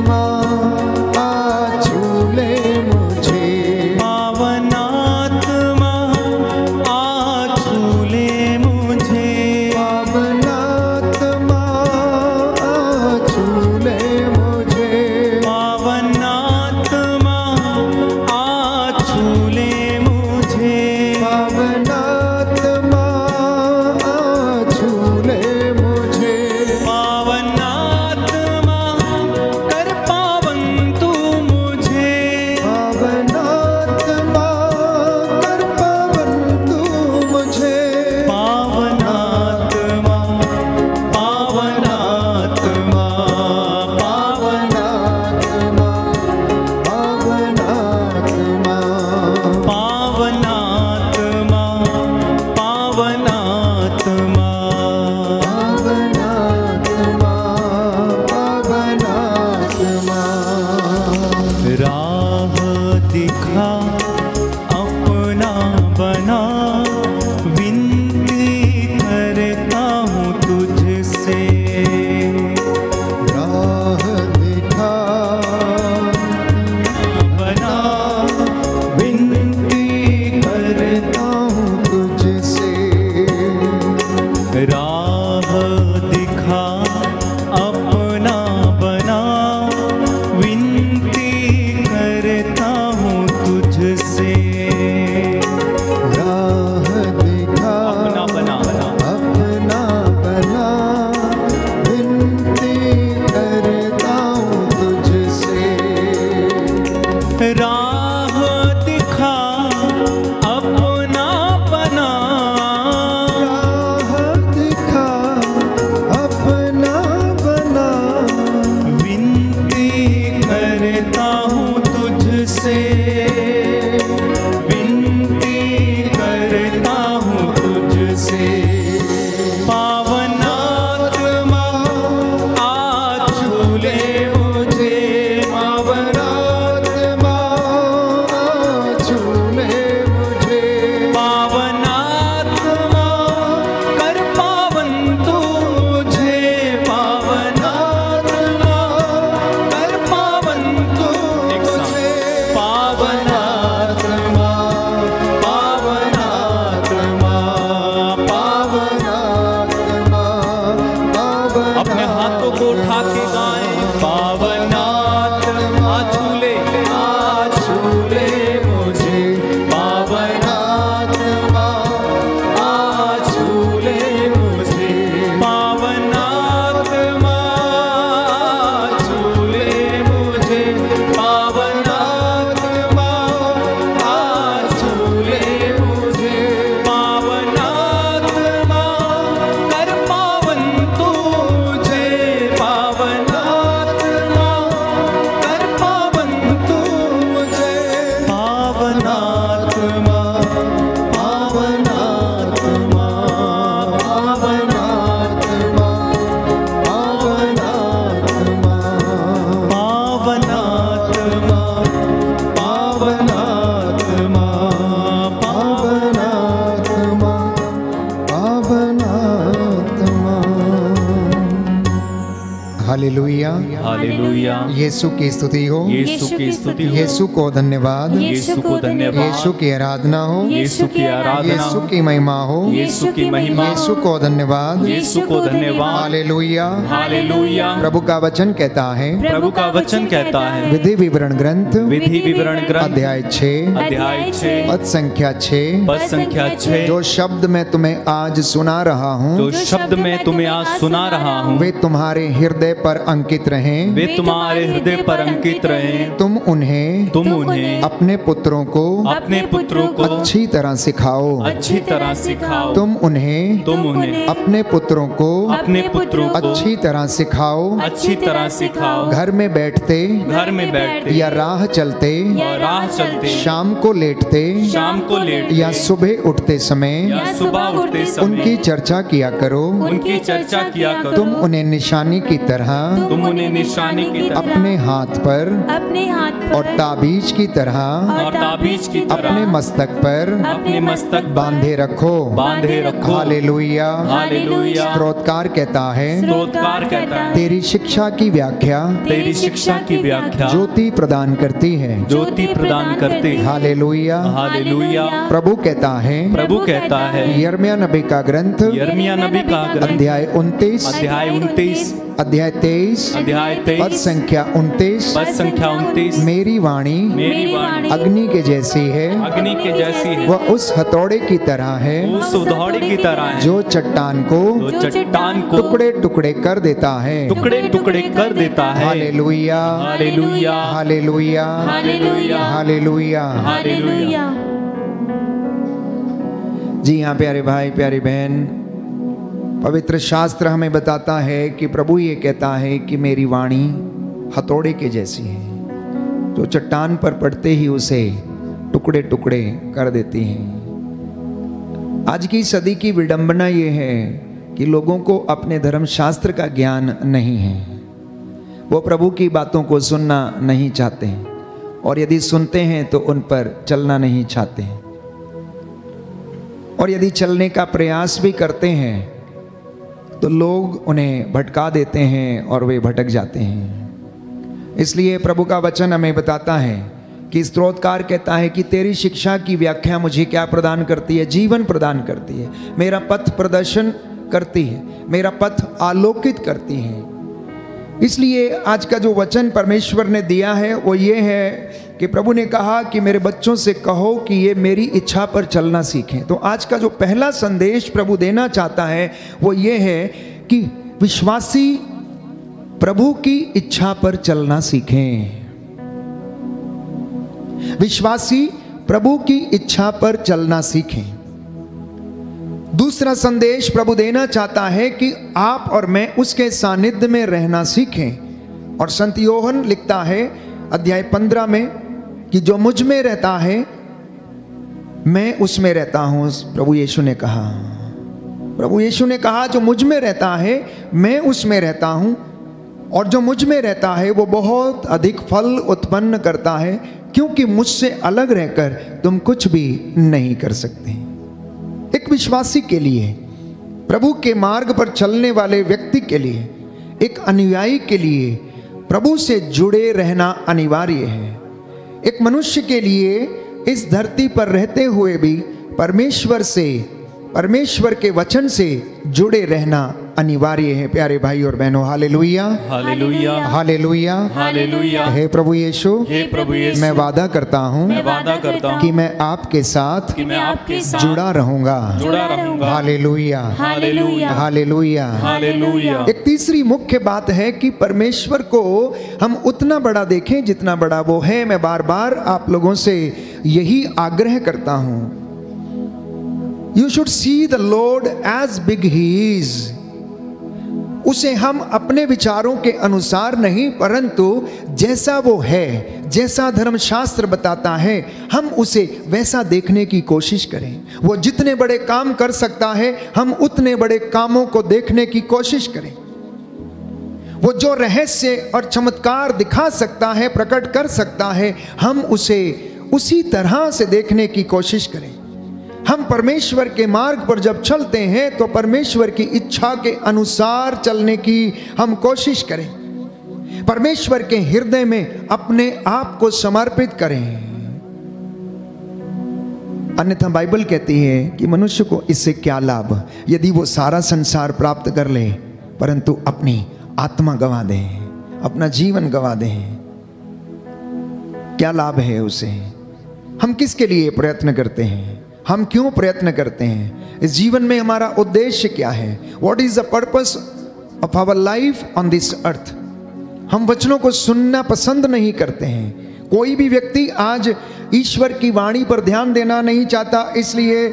[SPEAKER 1] हालेलुया।
[SPEAKER 3] यीशु की स्तुति हो,
[SPEAKER 1] यीशु की स्तुति हो,
[SPEAKER 3] यीशु को धन्यवाद,
[SPEAKER 1] यीशु को धन्यवाद,
[SPEAKER 3] यीशु की आराधना हो,
[SPEAKER 1] यीशु की आराधना
[SPEAKER 3] यीशु
[SPEAKER 1] हो,
[SPEAKER 3] की महिमा हो,
[SPEAKER 1] यीशु की महिमा
[SPEAKER 3] यीशु
[SPEAKER 1] हो,
[SPEAKER 3] को धन्यवाद,
[SPEAKER 1] यीशु को धन्यवाद,
[SPEAKER 3] हालेलुया।
[SPEAKER 1] हालेलुया।
[SPEAKER 3] प्रभु का वचन कहता है,
[SPEAKER 1] प्रभु का वचन कहता है,
[SPEAKER 3] विधि विवरण ग्रंथ
[SPEAKER 1] विधि विवरण ग्रंथ
[SPEAKER 3] अध्याय 6
[SPEAKER 1] अध्याय 6
[SPEAKER 3] पद संख्या 6,
[SPEAKER 1] पद संख्या 6,
[SPEAKER 3] जो शब्द मैं तुम्हें आज सुना रहा हूँ
[SPEAKER 1] जो शब्द मैं तुम्हें आज सुना रहा हूँ,
[SPEAKER 3] वे तुम्हारे हृदय पर अंकित रहें,
[SPEAKER 1] वे तुम्हारे हृदय पर अंकित रहें।
[SPEAKER 3] तुम उन्हें
[SPEAKER 1] अपने पुत्रों को
[SPEAKER 3] अच्छी तरह सिखाओ,
[SPEAKER 1] अच्छी तरह सिखाओ।
[SPEAKER 3] तुम उन्हें अपने पुत्रों को अच्छी तरह सिखाओ,
[SPEAKER 1] अच्छी तरह सिखाओ।
[SPEAKER 3] घर में बैठते या राह चलते, शाम को लेटते या सुबह उठते समय उनकी चर्चा किया करो। तुम उन्हें निशानी की तरह अपने हाथ पर और ताबीज की तरह अपने मस्तक पर बांधे रखो। हालेलुया। स्तोत्रकार कहता है, तेरी शिक्षा की व्याख्या ज्योति प्रदान करती है। हालेलुया। प्रभु कहता है, यिर्मयाह नबी का ग्रंथ अध्याय 29 अध्याय 23 पद संख्या 29, मेरी वाणी अग्नि के जैसी है, वह उस हथौड़े की तरह है जो चट्टान को टुकड़े टुकड़े कर देता है। हालेलुया, हालेलुया, हालेलुया। जी हाँ प्यारे भाई प्यारी बहन, पवित्र शास्त्र हमें बताता है कि प्रभु ये कहता है कि मेरी वाणी हथौड़े के जैसी है, जो चट्टान पर पड़ते ही उसे टुकड़े टुकड़े कर देती है। आज की सदी की विडंबना ये है कि लोगों को अपने धर्मशास्त्र का ज्ञान नहीं है। वो प्रभु की बातों को सुनना नहीं चाहते हैं, और यदि सुनते हैं तो उन पर चलना नहीं चाहते हैं, और यदि चलने का प्रयास भी करते हैं तो लोग उन्हें भटका देते हैं और वे भटक जाते हैं। इसलिए प्रभु का वचन हमें बताता है कि स्तोत्रकार कहता है कि तेरी शिक्षा की व्याख्या मुझे क्या प्रदान करती है? जीवन प्रदान करती है, मेरा पथ प्रदर्शन करती है, मेरा पथ आलोकित करती है। इसलिए आज का जो वचन परमेश्वर ने दिया है वो ये है कि प्रभु ने कहा कि मेरे बच्चों से कहो कि ये मेरी इच्छा पर चलना सीखें। तो आज का जो पहला संदेश प्रभु देना चाहता है वो ये है कि विश्वासी प्रभु की इच्छा पर चलना सीखें। विश्वासी प्रभु की इच्छा पर चलना सीखें। दूसरा संदेश प्रभु देना चाहता है कि आप और मैं उसके सानिध्य में रहना सीखें। और संत योहन लिखता है अध्याय 15 में कि जो मुझ में रहता है मैं उसमें रहता हूं। प्रभु यीशु ने कहा जो मुझ में रहता है मैं उसमें रहता हूं, और जो मुझ में रहता है वो बहुत अधिक फल उत्पन्न करता है, क्योंकि मुझसे अलग रहकर तुम कुछ भी नहीं कर सकते। एक विश्वासी के लिए, प्रभु के मार्ग पर चलने वाले व्यक्ति के लिए, एक अनुयायी के लिए प्रभु से जुड़े रहना अनिवार्य है। एक मनुष्य के लिए इस धरती पर रहते हुए भी परमेश्वर के वचन से जुड़े रहना अनिवार्य है। प्यारे भाई और बहनों, हालेलुया,
[SPEAKER 1] हालेलुया,
[SPEAKER 3] हालेलुया,
[SPEAKER 1] हालेलुया।
[SPEAKER 3] हे प्रभु यीशु, मैं वादा करता हूँ कि मैं आपके साथ जुड़ा रहूंगा। हालेलुया,
[SPEAKER 1] हालेलुया,
[SPEAKER 3] हालेलुया,
[SPEAKER 1] हालेलुया।
[SPEAKER 3] एक तीसरी मुख्य बात है कि परमेश्वर को हम उतना बड़ा देखें जितना बड़ा वो है। मैं बार बार आप लोगों से यही आग्रह करता हूं, you should see the lord as big he is. उसे हम अपने विचारों के अनुसार नहीं, परंतु जैसा वो है, जैसा धर्मशास्त्र बताता है, हम उसे वैसा देखने की कोशिश करें। वो जितने बड़े काम कर सकता है हम उतने बड़े कामों को देखने की कोशिश करें। वो जो रहस्य और चमत्कार दिखा सकता है, प्रकट कर सकता है, हम उसे उसी तरह से देखने की कोशिश करें। हम परमेश्वर के मार्ग पर जब चलते हैं तो परमेश्वर की इच्छा के अनुसार चलने की हम कोशिश करें। परमेश्वर के हृदय में अपने आप को समर्पित करें। अन्यथा बाइबल कहती है कि मनुष्य को इससे क्या लाभ यदि वो सारा संसार प्राप्त कर ले परंतु अपनी आत्मा गंवा दे, अपना जीवन गंवा दे। क्या लाभ है उसे? हम किसके लिए प्रयत्न करते हैं? हम क्यों प्रयत्न करते हैं? इस जीवन में हमारा उद्देश्य क्या है? What is the purpose of our life on this earth? हम वचनों को सुनना पसंद नहीं करते हैं। कोई भी व्यक्ति आज ईश्वर की वाणी पर ध्यान देना नहीं चाहता, इसलिए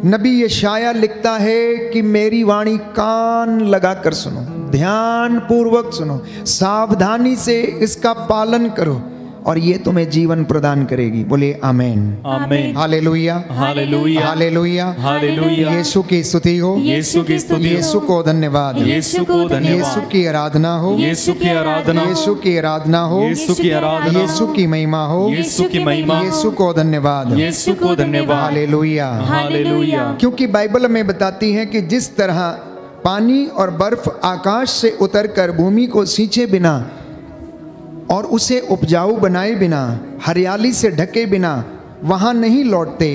[SPEAKER 3] नबी यशाया लिखता है कि मेरी वाणी कान लगाकर सुनो, ध्यान पूर्वक सुनो, सावधानी से इसका पालन करो और ये तुम्हें जीवन प्रदान करेगी। बोले आमेन,
[SPEAKER 1] आमेन,
[SPEAKER 3] हालेलुया,
[SPEAKER 1] हालेलुया,
[SPEAKER 3] हालेलुया,
[SPEAKER 1] हालेलुया।
[SPEAKER 3] यीशु की स्तुति हो,
[SPEAKER 1] यीशु की स्तुति हो,
[SPEAKER 3] यीशु को धन्यवाद,
[SPEAKER 1] यीशु को धन्यवाद,
[SPEAKER 3] यीशु की आराधना हो,
[SPEAKER 1] यीशु की आराधना,
[SPEAKER 3] यीशु की आराधना हो,
[SPEAKER 1] यीशु की आराधना,
[SPEAKER 3] यीशु की महिमा हो,
[SPEAKER 1] यीशु की महिमा,
[SPEAKER 3] यीशु को धन्यवाद,
[SPEAKER 1] यीशु को धन्यवाद,
[SPEAKER 3] हालेलुया,
[SPEAKER 1] हालेलुया।
[SPEAKER 3] क्योंकि बाइबल में बताती है कि जिस तरह पानी और बर्फ आकाश से उतरकर भूमि को सींचे बिना और उसे उपजाऊ बनाए बिना, हरियाली से ढके बिना वहाँ नहीं लौटते,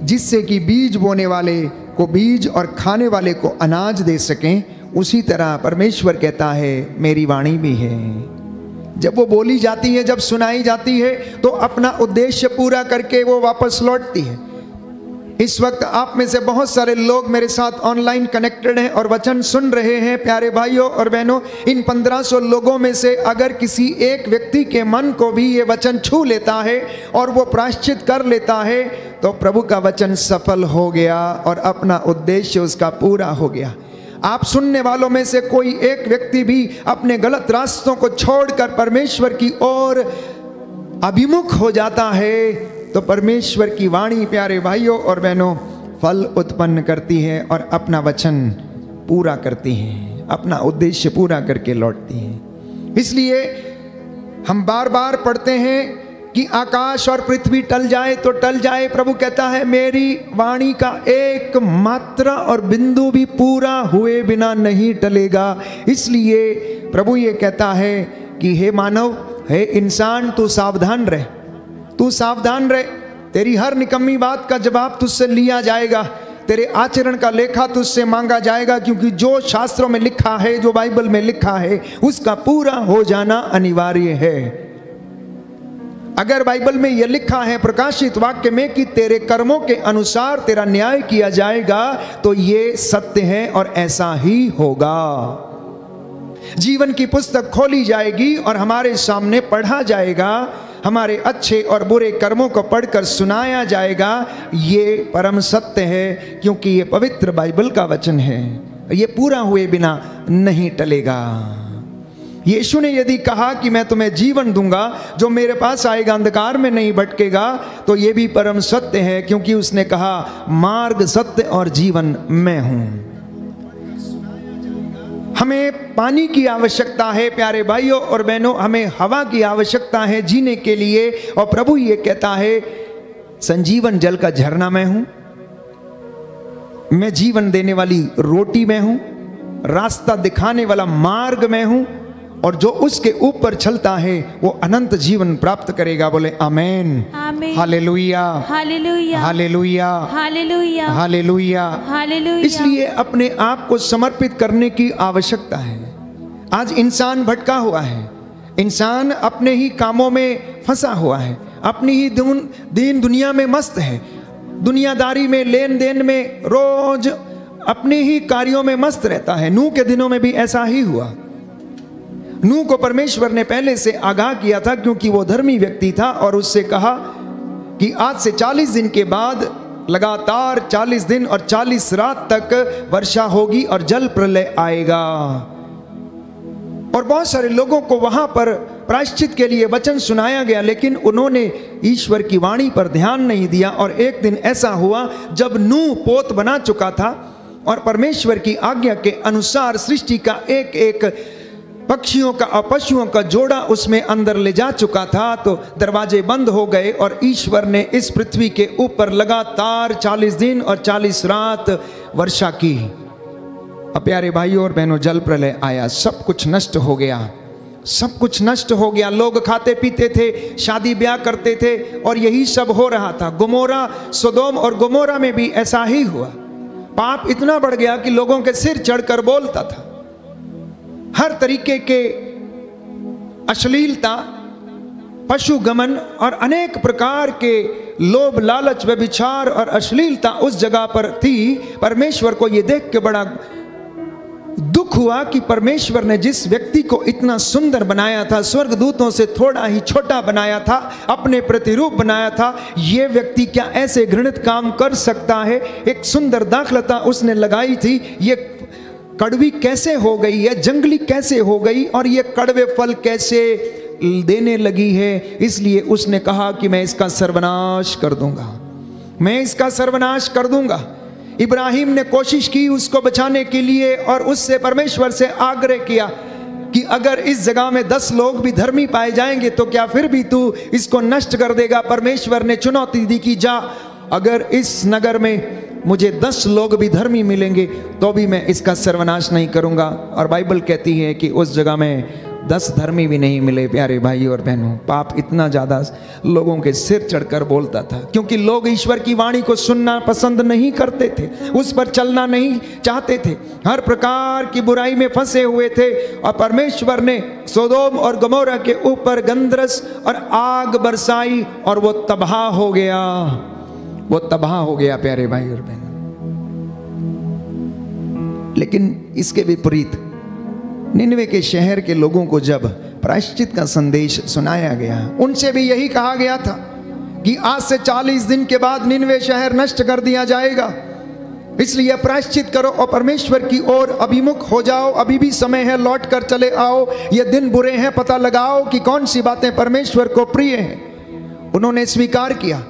[SPEAKER 3] जिससे कि बीज बोने वाले को बीज और खाने वाले को अनाज दे सकें, उसी तरह परमेश्वर कहता है मेरी वाणी भी है। जब वो बोली जाती है, जब सुनाई जाती है, तो अपना उद्देश्य पूरा करके वो वापस लौटती है। इस वक्त आप में से बहुत सारे लोग मेरे साथ ऑनलाइन कनेक्टेड हैं और वचन सुन रहे हैं। प्यारे भाइयों और बहनों, इन 1500 लोगों में से अगर किसी एक व्यक्ति के मन को भी ये वचन छू लेता है और वो प्रायश्चित कर लेता है, तो प्रभु का वचन सफल हो गया और अपना उद्देश्य उसका पूरा हो गया। आप सुनने वालों में से कोई एक व्यक्ति भी अपने गलत रास्तों को छोड़कर परमेश्वर की ओर अभिमुख हो जाता है, तो परमेश्वर की वाणी प्यारे भाइयों और बहनों फल उत्पन्न करती है और अपना वचन पूरा करती है, अपना उद्देश्य पूरा करके लौटती है। इसलिए हम बार बार पढ़ते हैं कि आकाश और पृथ्वी टल जाए तो टल जाए, प्रभु कहता है मेरी वाणी का एक मात्रा और बिंदु भी पूरा हुए बिना नहीं टलेगा। इसलिए प्रभु ये कहता है कि हे मानव, हे इंसान, तू सावधान रह, तू सावधान रह। तेरी हर निकम्मी बात का जवाब तुझसे लिया जाएगा, तेरे आचरण का लेखा तुझसे मांगा जाएगा, क्योंकि जो शास्त्रों में लिखा है, जो बाइबल में लिखा है, उसका पूरा हो जाना अनिवार्य है। अगर बाइबल में यह लिखा है प्रकाशित वाक्य में कि तेरे कर्मों के अनुसार तेरा न्याय किया जाएगा, तो ये सत्य है और ऐसा ही होगा। जीवन की पुस्तक खोली जाएगी और हमारे सामने पढ़ा जाएगा, हमारे अच्छे और बुरे कर्मों को पढ़कर सुनाया जाएगा। ये परम सत्य है, क्योंकि ये पवित्र बाइबल का वचन है, ये पूरा हुए बिना नहीं टलेगा। यीशु ने यदि कहा कि मैं तुम्हें जीवन दूंगा, जो मेरे पास आएगा अंधकार में नहीं भटकेगा, तो ये भी परम सत्य है, क्योंकि उसने कहा मार्ग, सत्य और जीवन मैं हूं। हमें पानी की आवश्यकता है प्यारे भाइयों और बहनों, हमें हवा की आवश्यकता है जीने के लिए, और प्रभु ये कहता है संजीवन जल का झरना मैं हूं, मैं जीवन देने वाली रोटी मैं हूं, रास्ता दिखाने वाला मार्ग मैं हूं, और जो उसके ऊपर चलता है वो अनंत जीवन प्राप्त करेगा। बोले आमेन,
[SPEAKER 2] आमेन,
[SPEAKER 3] हालेलुया,
[SPEAKER 2] हालेलुया,
[SPEAKER 3] हालेलुया,
[SPEAKER 2] हालेलुया,
[SPEAKER 3] हालेलुया,
[SPEAKER 2] हालेलुया।
[SPEAKER 3] इसलिए अपने आप को समर्पित करने की आवश्यकता है। आज इंसान भटका हुआ है, इंसान अपने ही कामों में फंसा हुआ है, अपनी ही दीन दुनिया में मस्त है, दुनियादारी में, लेन देन में, रोज अपने ही कार्यों में मस्त रहता है। नूह के दिनों में भी ऐसा ही हुआ। नूह को परमेश्वर ने पहले से आगाह किया था, क्योंकि वो धर्मी व्यक्ति था, और उससे कहा कि आज से 40 दिन के बाद लगातार 40 दिन और 40 रात तक वर्षा होगी और जल प्रलय आएगा। और बहुत सारे लोगों को वहां पर प्रायश्चित के लिए वचन सुनाया गया, लेकिन उन्होंने ईश्वर की वाणी पर ध्यान नहीं दिया। और एक दिन ऐसा हुआ जब नूह पोत बना चुका था और परमेश्वर की आज्ञा के अनुसार सृष्टि का एक एक पक्षियों का और पशुओं का जोड़ा उसमें अंदर ले जा चुका था, तो दरवाजे बंद हो गए और ईश्वर ने इस पृथ्वी के ऊपर लगातार 40 दिन और 40 रात वर्षा की। अब प्यारे भाइयों और बहनों, जल प्रलय आया, सब कुछ नष्ट हो गया। सब कुछ नष्ट हो गया। लोग खाते पीते थे, शादी ब्याह करते थे और यही सब हो रहा था। गोमोरा, सोदोम और गोमोरा में भी ऐसा ही हुआ। पाप इतना बढ़ गया कि लोगों के सिर चढ़कर बोलता था। हर तरीके के अश्लीलता, पशुगमन और अनेक प्रकार के लोभ, लालच, व्यभिचार और अश्लीलता उस जगह पर थी। परमेश्वर को यह देख के बड़ा दुख हुआ कि परमेश्वर ने जिस व्यक्ति को इतना सुंदर बनाया था, स्वर्गदूतों से थोड़ा ही छोटा बनाया था, अपने प्रतिरूप बनाया था, ये व्यक्ति क्या ऐसे घृणित काम कर सकता है? एक सुंदर दाखलता उसने लगाई थी, ये कड़वी कैसे हो गई है, जंगली कैसे हो गई और ये कड़वे फल कैसे देने लगी है? इसलिए उसने कहा कि मैं इसका सर्वनाश कर दूंगा, मैं इसका सर्वनाश कर दूंगा। इब्राहिम ने कोशिश की उसको बचाने के लिए और उससे परमेश्वर से आग्रह किया कि अगर इस जगह में 10 लोग भी धर्मी पाए जाएंगे तो क्या फिर भी तू इसको नष्ट कर देगा? परमेश्वर ने चुनौती दी कि जा, अगर इस नगर में मुझे 10 लोग भी धर्मी मिलेंगे तो भी मैं इसका सर्वनाश नहीं करूंगा। और बाइबल कहती है कि उस जगह में 10 धर्मी भी नहीं मिले। प्यारे भाई और बहनों, पाप इतना ज़्यादा लोगों के सिर चढ़कर बोलता था, क्योंकि लोग ईश्वर की वाणी को सुनना पसंद नहीं करते थे, उस पर चलना नहीं चाहते थे, हर प्रकार की बुराई में फंसे हुए थे। और परमेश्वर ने सोदोम और गमोरा के ऊपर गंधरस और आग बरसाई और वो तबाह हो गया, वो तबाह हो गया प्यारे भाई और बहनों। लेकिन इसके विपरीत निनवे के शहर के लोगों को जब प्रायश्चित का संदेश सुनाया गया, उनसे भी यही कहा गया था कि आज से 40 दिन के बाद निनवे शहर नष्ट कर दिया जाएगा, इसलिए प्रायश्चित करो और परमेश्वर की ओर अभिमुख हो जाओ। अभी भी समय है, लौट कर चले आओ। ये दिन बुरे हैं, पता लगाओ कि कौन सी बातें परमेश्वर को प्रिय हैं। उन्होंने स्वीकार किया।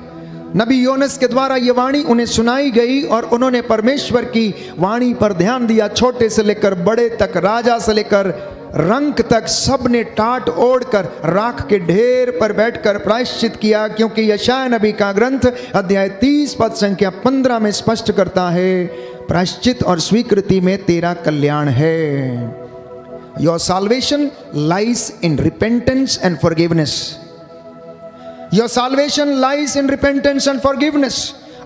[SPEAKER 3] नबी योनस के द्वारा ये वाणी उन्हें सुनाई गई और उन्होंने परमेश्वर की वाणी पर ध्यान दिया। छोटे से लेकर बड़े तक, राजा से लेकर रंक तक, सब ने टाट ओढ़कर राख के ढेर पर बैठकर प्रायश्चित किया, क्योंकि यशायाह नबी का ग्रंथ अध्याय 30 पद संख्या 15 में स्पष्ट करता है, प्रायश्चित और स्वीकृति में तेरा कल्याण है। Your salvation lies in repentance and forgiveness. Your salvation lies in repentance and forgiveness.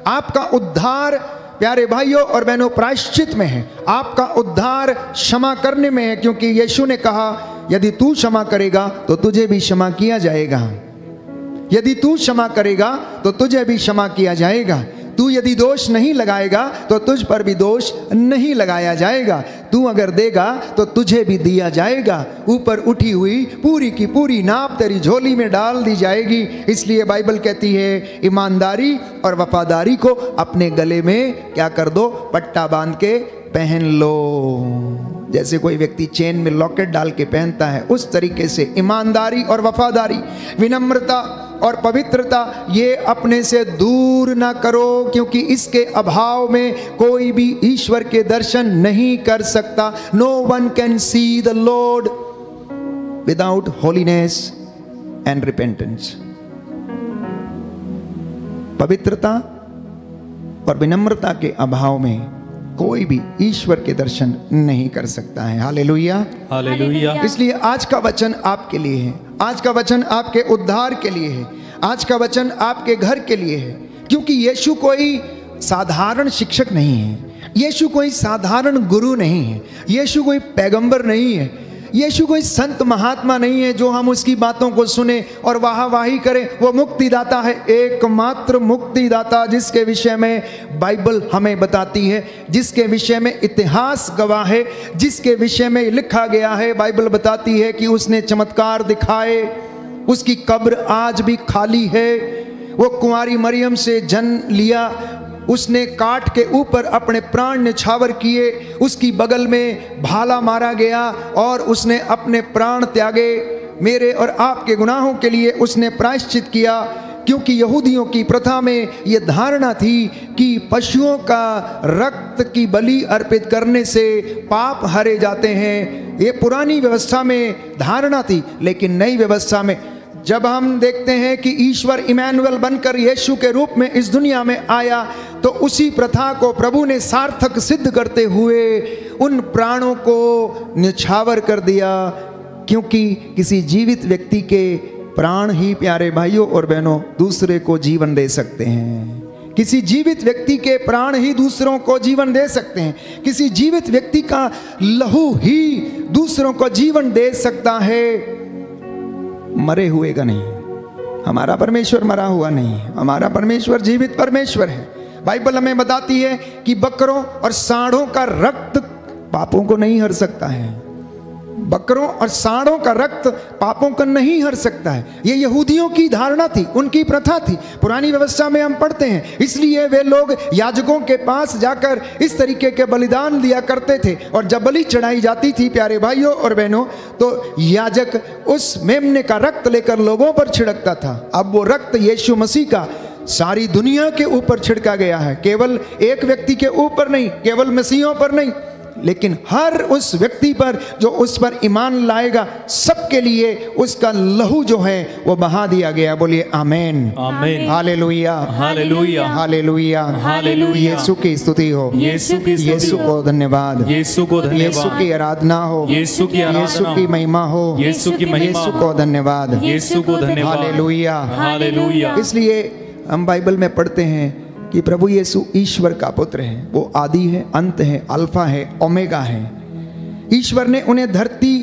[SPEAKER 3] आपका उद्धार प्यारे भाइयों और बहनों प्रायश्चित में है, आपका उद्धार क्षमा करने में है, क्योंकि यीशु ने कहा यदि तू क्षमा करेगा तो तुझे भी क्षमा किया जाएगा, यदि तू क्षमा करेगा तो तुझे भी क्षमा किया जाएगा, तू यदि दोष नहीं लगाएगा तो तुझ पर भी दोष नहीं लगाया जाएगा, तू अगर देगा तो तुझे भी दिया जाएगा, ऊपर उठी हुई पूरी की पूरी नाप तेरी झोली में डाल दी जाएगी। इसलिए बाइबल कहती है ईमानदारी और वफादारी को अपने गले में क्या कर दो, पट्टा बांध के पहन लो। जैसे कोई व्यक्ति चेन में लॉकेट डाल के पहनता है, उस तरीके से ईमानदारी और वफादारी, विनम्रता और पवित्रता ये अपने से दूर ना करो, क्योंकि इसके अभाव में कोई भी ईश्वर के दर्शन नहीं कर सकता। No one can see the lord without holiness and repentance. पवित्रता और विनम्रता के अभाव में कोई भी ईश्वर के दर्शन नहीं कर सकता है। हालेलुया,
[SPEAKER 1] हालेलुया।
[SPEAKER 3] इसलिए आज का वचन आपके लिए है, आज का वचन आपके उद्धार के लिए है, आज का वचन आपके घर के लिए है, क्योंकि यीशु कोई साधारण शिक्षक नहीं है, यीशु कोई साधारण गुरु नहीं है, यीशु कोई पैगंबर नहीं है, यीशु कोई संत महात्मा नहीं है जो हम उसकी बातों को सुने और वाहवाही करें। वो मुक्तिदाता है, एकमात्र मुक्तिदाता, जिसके विषय में बाइबल हमें बताती है, जिसके विषय में इतिहास गवाह है, जिसके विषय में लिखा गया है। बाइबल बताती है कि उसने चमत्कार दिखाए, उसकी कब्र आज भी खाली है, वो कुंवारी मरियम से जन्म लिया, उसने काट के ऊपर अपने प्राण न्यौछावर किए, उसकी बगल में भाला मारा गया और उसने अपने प्राण त्यागे। मेरे और आपके गुनाहों के लिए उसने प्रायश्चित किया, क्योंकि यहूदियों की प्रथा में ये धारणा थी कि पशुओं का रक्त की बलि अर्पित करने से पाप हरे जाते हैं। ये पुरानी व्यवस्था में धारणा थी, लेकिन नई व्यवस्था में जब हम देखते हैं कि ईश्वर इमैनुअल बनकर यीशु के रूप में इस दुनिया में आया, तो उसी प्रथा को प्रभु ने सार्थक सिद्ध करते हुए उन प्राणों को न्यौछावर कर दिया। क्योंकि किसी जीवित व्यक्ति के प्राण ही, प्यारे भाइयों और बहनों, दूसरे को जीवन दे सकते हैं। किसी जीवित व्यक्ति के प्राण ही दूसरों को जीवन दे सकते हैं। किसी जीवित व्यक्ति का लहू ही दूसरों को जीवन दे सकता है, मरे हुए का नहीं। हमारा परमेश्वर मरा हुआ नहीं है, हमारा परमेश्वर जीवित परमेश्वर है। बाइबल हमें बताती है कि बकरों और सांडों का रक्त पापों को नहीं हर सकता है। बकरों और सांडों का रक्त पापों को नहीं हर सकता है। ये यहूदियों की धारणा थी, उनकी प्रथा थी। पुरानी व्यवस्था में हम पढ़ते हैं, इसलिए वे लोग याजकों के पास जाकर इस तरीके के बलिदान दिया करते थे। और जब बलि चढ़ाई जाती थी, प्यारे भाइयों और बहनों, तो याजक उस मेमने का रक्त लेकर लोगों पर छिड़कता था। अब वो रक्त यीशु मसीह का सारी दुनिया के ऊपर छिड़का गया है, केवल एक व्यक्ति के ऊपर नहीं, केवल मसीहों पर नहीं, लेकिन हर उस व्यक्ति पर जो उस पर ईमान लाएगा, सबके लिए उसका लहू जो है वो बहा दिया गया। बोलिए आमेन,
[SPEAKER 1] आमेन,
[SPEAKER 3] हालेलुया,
[SPEAKER 1] हालेलुया,
[SPEAKER 3] हालेलुया,
[SPEAKER 1] हालेलुया।
[SPEAKER 3] यीशु की स्तुति हो,
[SPEAKER 1] यीशु की स्तुति
[SPEAKER 3] यीशु को धन्यवाद,
[SPEAKER 1] यीशु को
[SPEAKER 3] यीशु
[SPEAKER 1] धन्यवाद,
[SPEAKER 3] की आराधना हो,
[SPEAKER 1] यीशु की आराधना
[SPEAKER 3] यीशु की महिमा हो,
[SPEAKER 1] यीशु की महिमा
[SPEAKER 3] यीशु
[SPEAKER 1] हो,
[SPEAKER 3] को धन्यवाद,
[SPEAKER 1] यीशु को धन्यवाद,
[SPEAKER 3] हालेलुया,
[SPEAKER 1] हालेलुया।
[SPEAKER 3] इसलिए हम बाइबल में पढ़ते हैं कि प्रभु यीशु ईश्वर का पुत्र है। वो आदि है, अंत है, अल्फा है, ओमेगा है। ईश्वर ने उन्हें धरती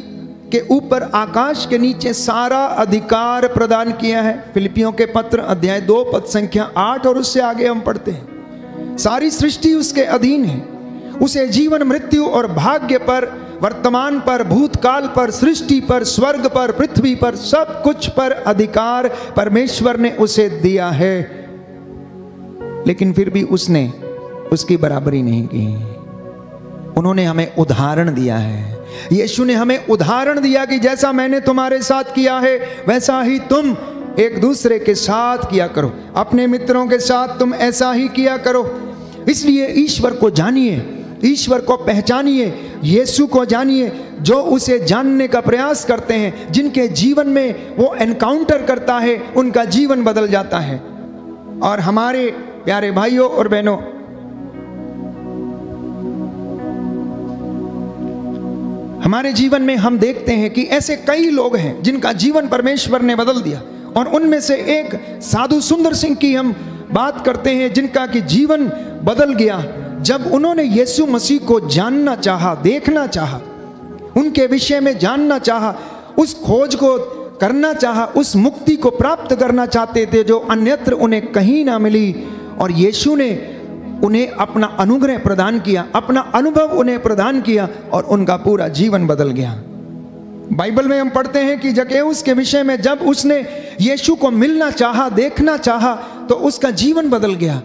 [SPEAKER 3] के ऊपर, आकाश के नीचे सारा अधिकार प्रदान किया है। फिलिपियों के पत्र अध्याय 2 पद संख्या 8 और उससे आगे हम पढ़ते हैं, सारी सृष्टि उसके अधीन है। उसे जीवन, मृत्यु और भाग्य पर, वर्तमान पर, भूतकाल पर, सृष्टि पर, स्वर्ग पर, पृथ्वी पर, सब कुछ पर अधिकार परमेश्वर ने उसे दिया है। लेकिन फिर भी उसने उसकी बराबरी नहीं की। उन्होंने हमें उदाहरण दिया है। यीशु ने हमें उदाहरण दिया कि जैसा मैंने तुम्हारे साथ किया है वैसा ही तुम एक दूसरे के साथ किया करो। अपने मित्रों के साथ तुम ऐसा ही किया करो। इसलिए ईश्वर को जानिए, ईश्वर को पहचानिए, यीशु को जानिए। जो उसे जानने का प्रयास करते हैं, जिनके जीवन में वो एनकाउंटर करता है, उनका जीवन बदल जाता है। और हमारे प्यारे भाइयों और बहनों, हमारे जीवन में हम देखते हैं कि ऐसे कई लोग हैं जिनका जीवन परमेश्वर ने बदल दिया। और उनमें से एक साधु सुंदर सिंह की हम बात करते हैं, जिनका कि जीवन बदल गया जब उन्होंने यीशु मसीह को जानना चाहा, देखना चाहा, उनके विषय में जानना चाहा, उस खोज को करना चाहा, उस मुक्ति को प्राप्त करना चाहते थे जो अन्यत्र उन्हें कहीं ना मिली। और यीशु ने उन्हें अपना अनुग्रह प्रदान किया, अपना अनुभव उन्हें प्रदान किया और उनका पूरा जीवन बदल गया। बाइबल में हम पढ़ते हैं कि जक्कैउस के विषय में, जब उसने यीशु को मिलना चाहा, देखना चाहा, तो उसका जीवन बदल गया।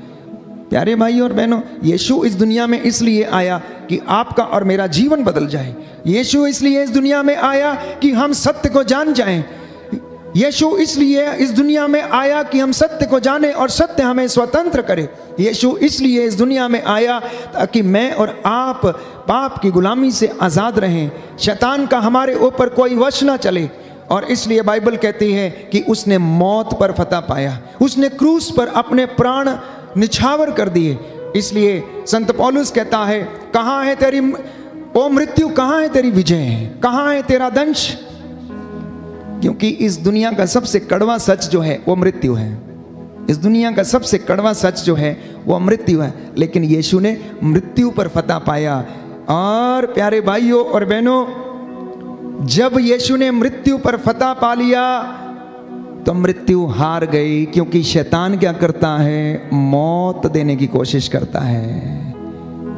[SPEAKER 3] प्यारे भाइयों और बहनों, यीशु इस दुनिया में इसलिए आया कि आपका और मेरा जीवन बदल जाए। यीशु इसलिए इस दुनिया में आया कि हम सत्य को जान जाएं। यीशु इसलिए इस दुनिया में आया कि हम सत्य को जानें और सत्य हमें स्वतंत्र करे। यीशु इसलिए इस दुनिया में आया ताकि मैं और आप पाप की गुलामी से आज़ाद रहें, शैतान का हमारे ऊपर कोई वश ना चले। और इसलिए बाइबल कहती है कि उसने मौत पर फतह पाया, उसने क्रूस पर अपने प्राण निछावर कर दिए। इसलिए संत पौलुस कहता है, कहाँ है तेरी ओ मृत्यु, कहाँ है तेरी विजय, कहाँ है तेरा दंश? क्योंकि इस दुनिया का सबसे कड़वा सच जो है वो मृत्यु है। इस दुनिया का सबसे कड़वा सच जो है वो मृत्यु है। लेकिन यीशु ने मृत्यु पर फतह पाया। और प्यारे भाइयों और बहनों, जब यीशु ने मृत्यु पर फतह पा लिया तो मृत्यु हार गई। क्योंकि शैतान क्या करता है? मौत देने की कोशिश करता है,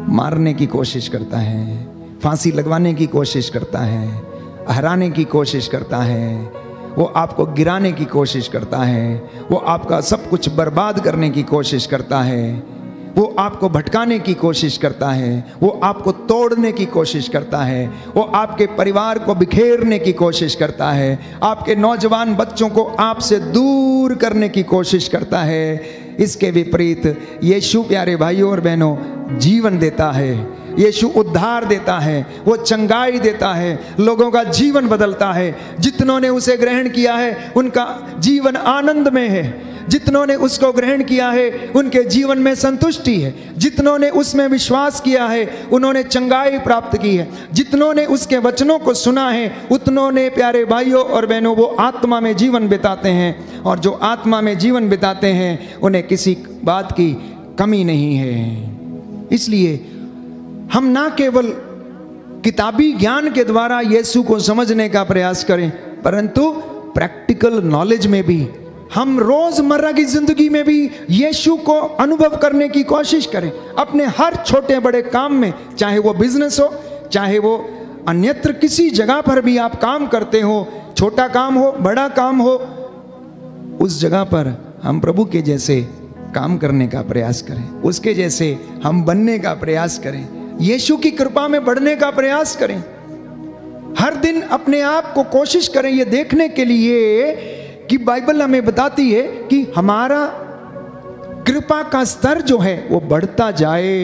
[SPEAKER 3] मारने की कोशिश करता है, फांसी लगवाने की कोशिश करता है, हराने की कोशिश करता है, वो आपको गिराने की कोशिश करता है, वो आपका सब कुछ बर्बाद करने की कोशिश करता है, वो आपको भटकाने की कोशिश करता है, वो आपको तोड़ने की कोशिश करता है, वो आपके परिवार को बिखेरने की कोशिश करता है, आपके नौजवान बच्चों को आपसे दूर करने की कोशिश करता है। इसके विपरीत यीशु प्यारे भाइयों और बहनों जीवन देता है। यीशु उद्धार देता है, वो चंगाई देता है, लोगों का जीवन बदलता है। जितनों ने उसे ग्रहण किया है उनका जीवन आनंद में है। जितनों ने उसको ग्रहण किया है उनके जीवन में संतुष्टि है। जितनों ने उसमें विश्वास किया है उन्होंने चंगाई प्राप्त की है। जितनों ने उसके वचनों को सुना है उतनों ने, प्यारे भाइयों और बहनों, वो आत्मा में जीवन बिताते हैं। और जो आत्मा में जीवन बिताते हैं उन्हें किसी बात की कमी नहीं है। इसलिए हम ना केवल किताबी ज्ञान के द्वारा यीशु को समझने का प्रयास करें, परंतु प्रैक्टिकल नॉलेज में भी, हम रोजमर्रा की जिंदगी में भी यीशु को अनुभव करने की कोशिश करें। अपने हर छोटे बड़े काम में, चाहे वो बिजनेस हो, चाहे वो अन्यत्र किसी जगह पर भी आप काम करते हो, छोटा काम हो बड़ा काम हो, उस जगह पर हम प्रभु के जैसे काम करने का प्रयास करें, उसके जैसे हम बनने का प्रयास करें, यीशु की कृपा में बढ़ने का प्रयास करें। हर दिन अपने आप को कोशिश करें ये देखने के लिए कि बाइबल हमें बताती है कि हमारा कृपा का स्तर जो है वो बढ़ता जाए।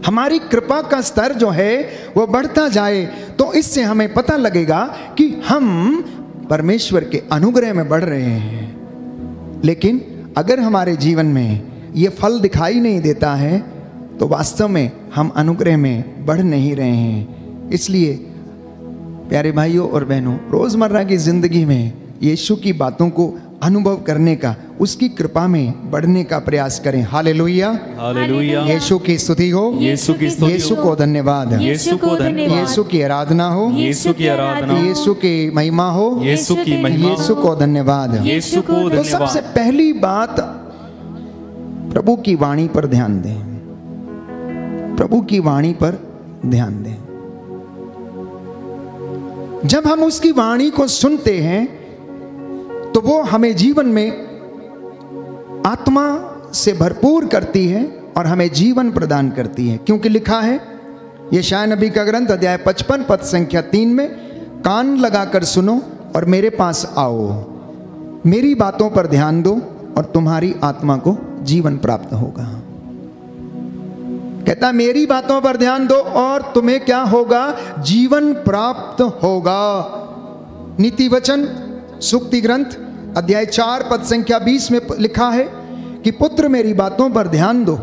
[SPEAKER 3] हमारी कृपा का स्तर जो है वो बढ़ता जाए, तो इससे हमें पता लगेगा कि हम परमेश्वर के अनुग्रह में बढ़ रहे हैं। लेकिन अगर हमारे जीवन में ये फल दिखाई नहीं देता है तो वास्तव में हम अनुग्रह में बढ़ नहीं रहे हैं। इसलिए प्यारे भाइयों और बहनों, रोजमर्रा की जिंदगी में यीशु की बातों को अनुभव करने का, उसकी कृपा में बढ़ने का प्रयास करें। हालेलुया,
[SPEAKER 1] हालेलुया।
[SPEAKER 3] यीशु की स्तुति हो,
[SPEAKER 1] यीशु की स्तुति
[SPEAKER 3] यीशु
[SPEAKER 1] हो,
[SPEAKER 3] को धन्यवाद,
[SPEAKER 1] यीशु को धन्यवाद,
[SPEAKER 3] यीशु की आराधना हो,
[SPEAKER 1] यीशु की आराधना,
[SPEAKER 3] यीशु की महिमा हो,
[SPEAKER 1] यीशु की महिमा,
[SPEAKER 3] यीशु को धन्यवाद।
[SPEAKER 1] यीशु को
[SPEAKER 3] तो सबसे
[SPEAKER 1] धन्यवाद।
[SPEAKER 3] पहली बात, प्रभु की वाणी पर ध्यान दें। प्रभु की वाणी पर ध्यान दें। जब हम उसकी वाणी को सुनते हैं तो वो हमें जीवन में आत्मा से भरपूर करती है और हमें जीवन प्रदान करती है। क्योंकि लिखा है यशायाह नबी का ग्रंथ अध्याय 55 पद संख्या 3 में, कान लगाकर सुनो और मेरे पास आओ, मेरी बातों पर ध्यान दो और तुम्हारी आत्मा को जीवन प्राप्त होगा। कहता है मेरी बातों पर ध्यान दो और तुम्हें क्या होगा? जीवन प्राप्त होगा। नीति वचन सूक्ति ग्रंथ अध्याय 4 पद संख्या 20 में लिखा है कि पुत्र मेरी बातों पर ध्यान दो,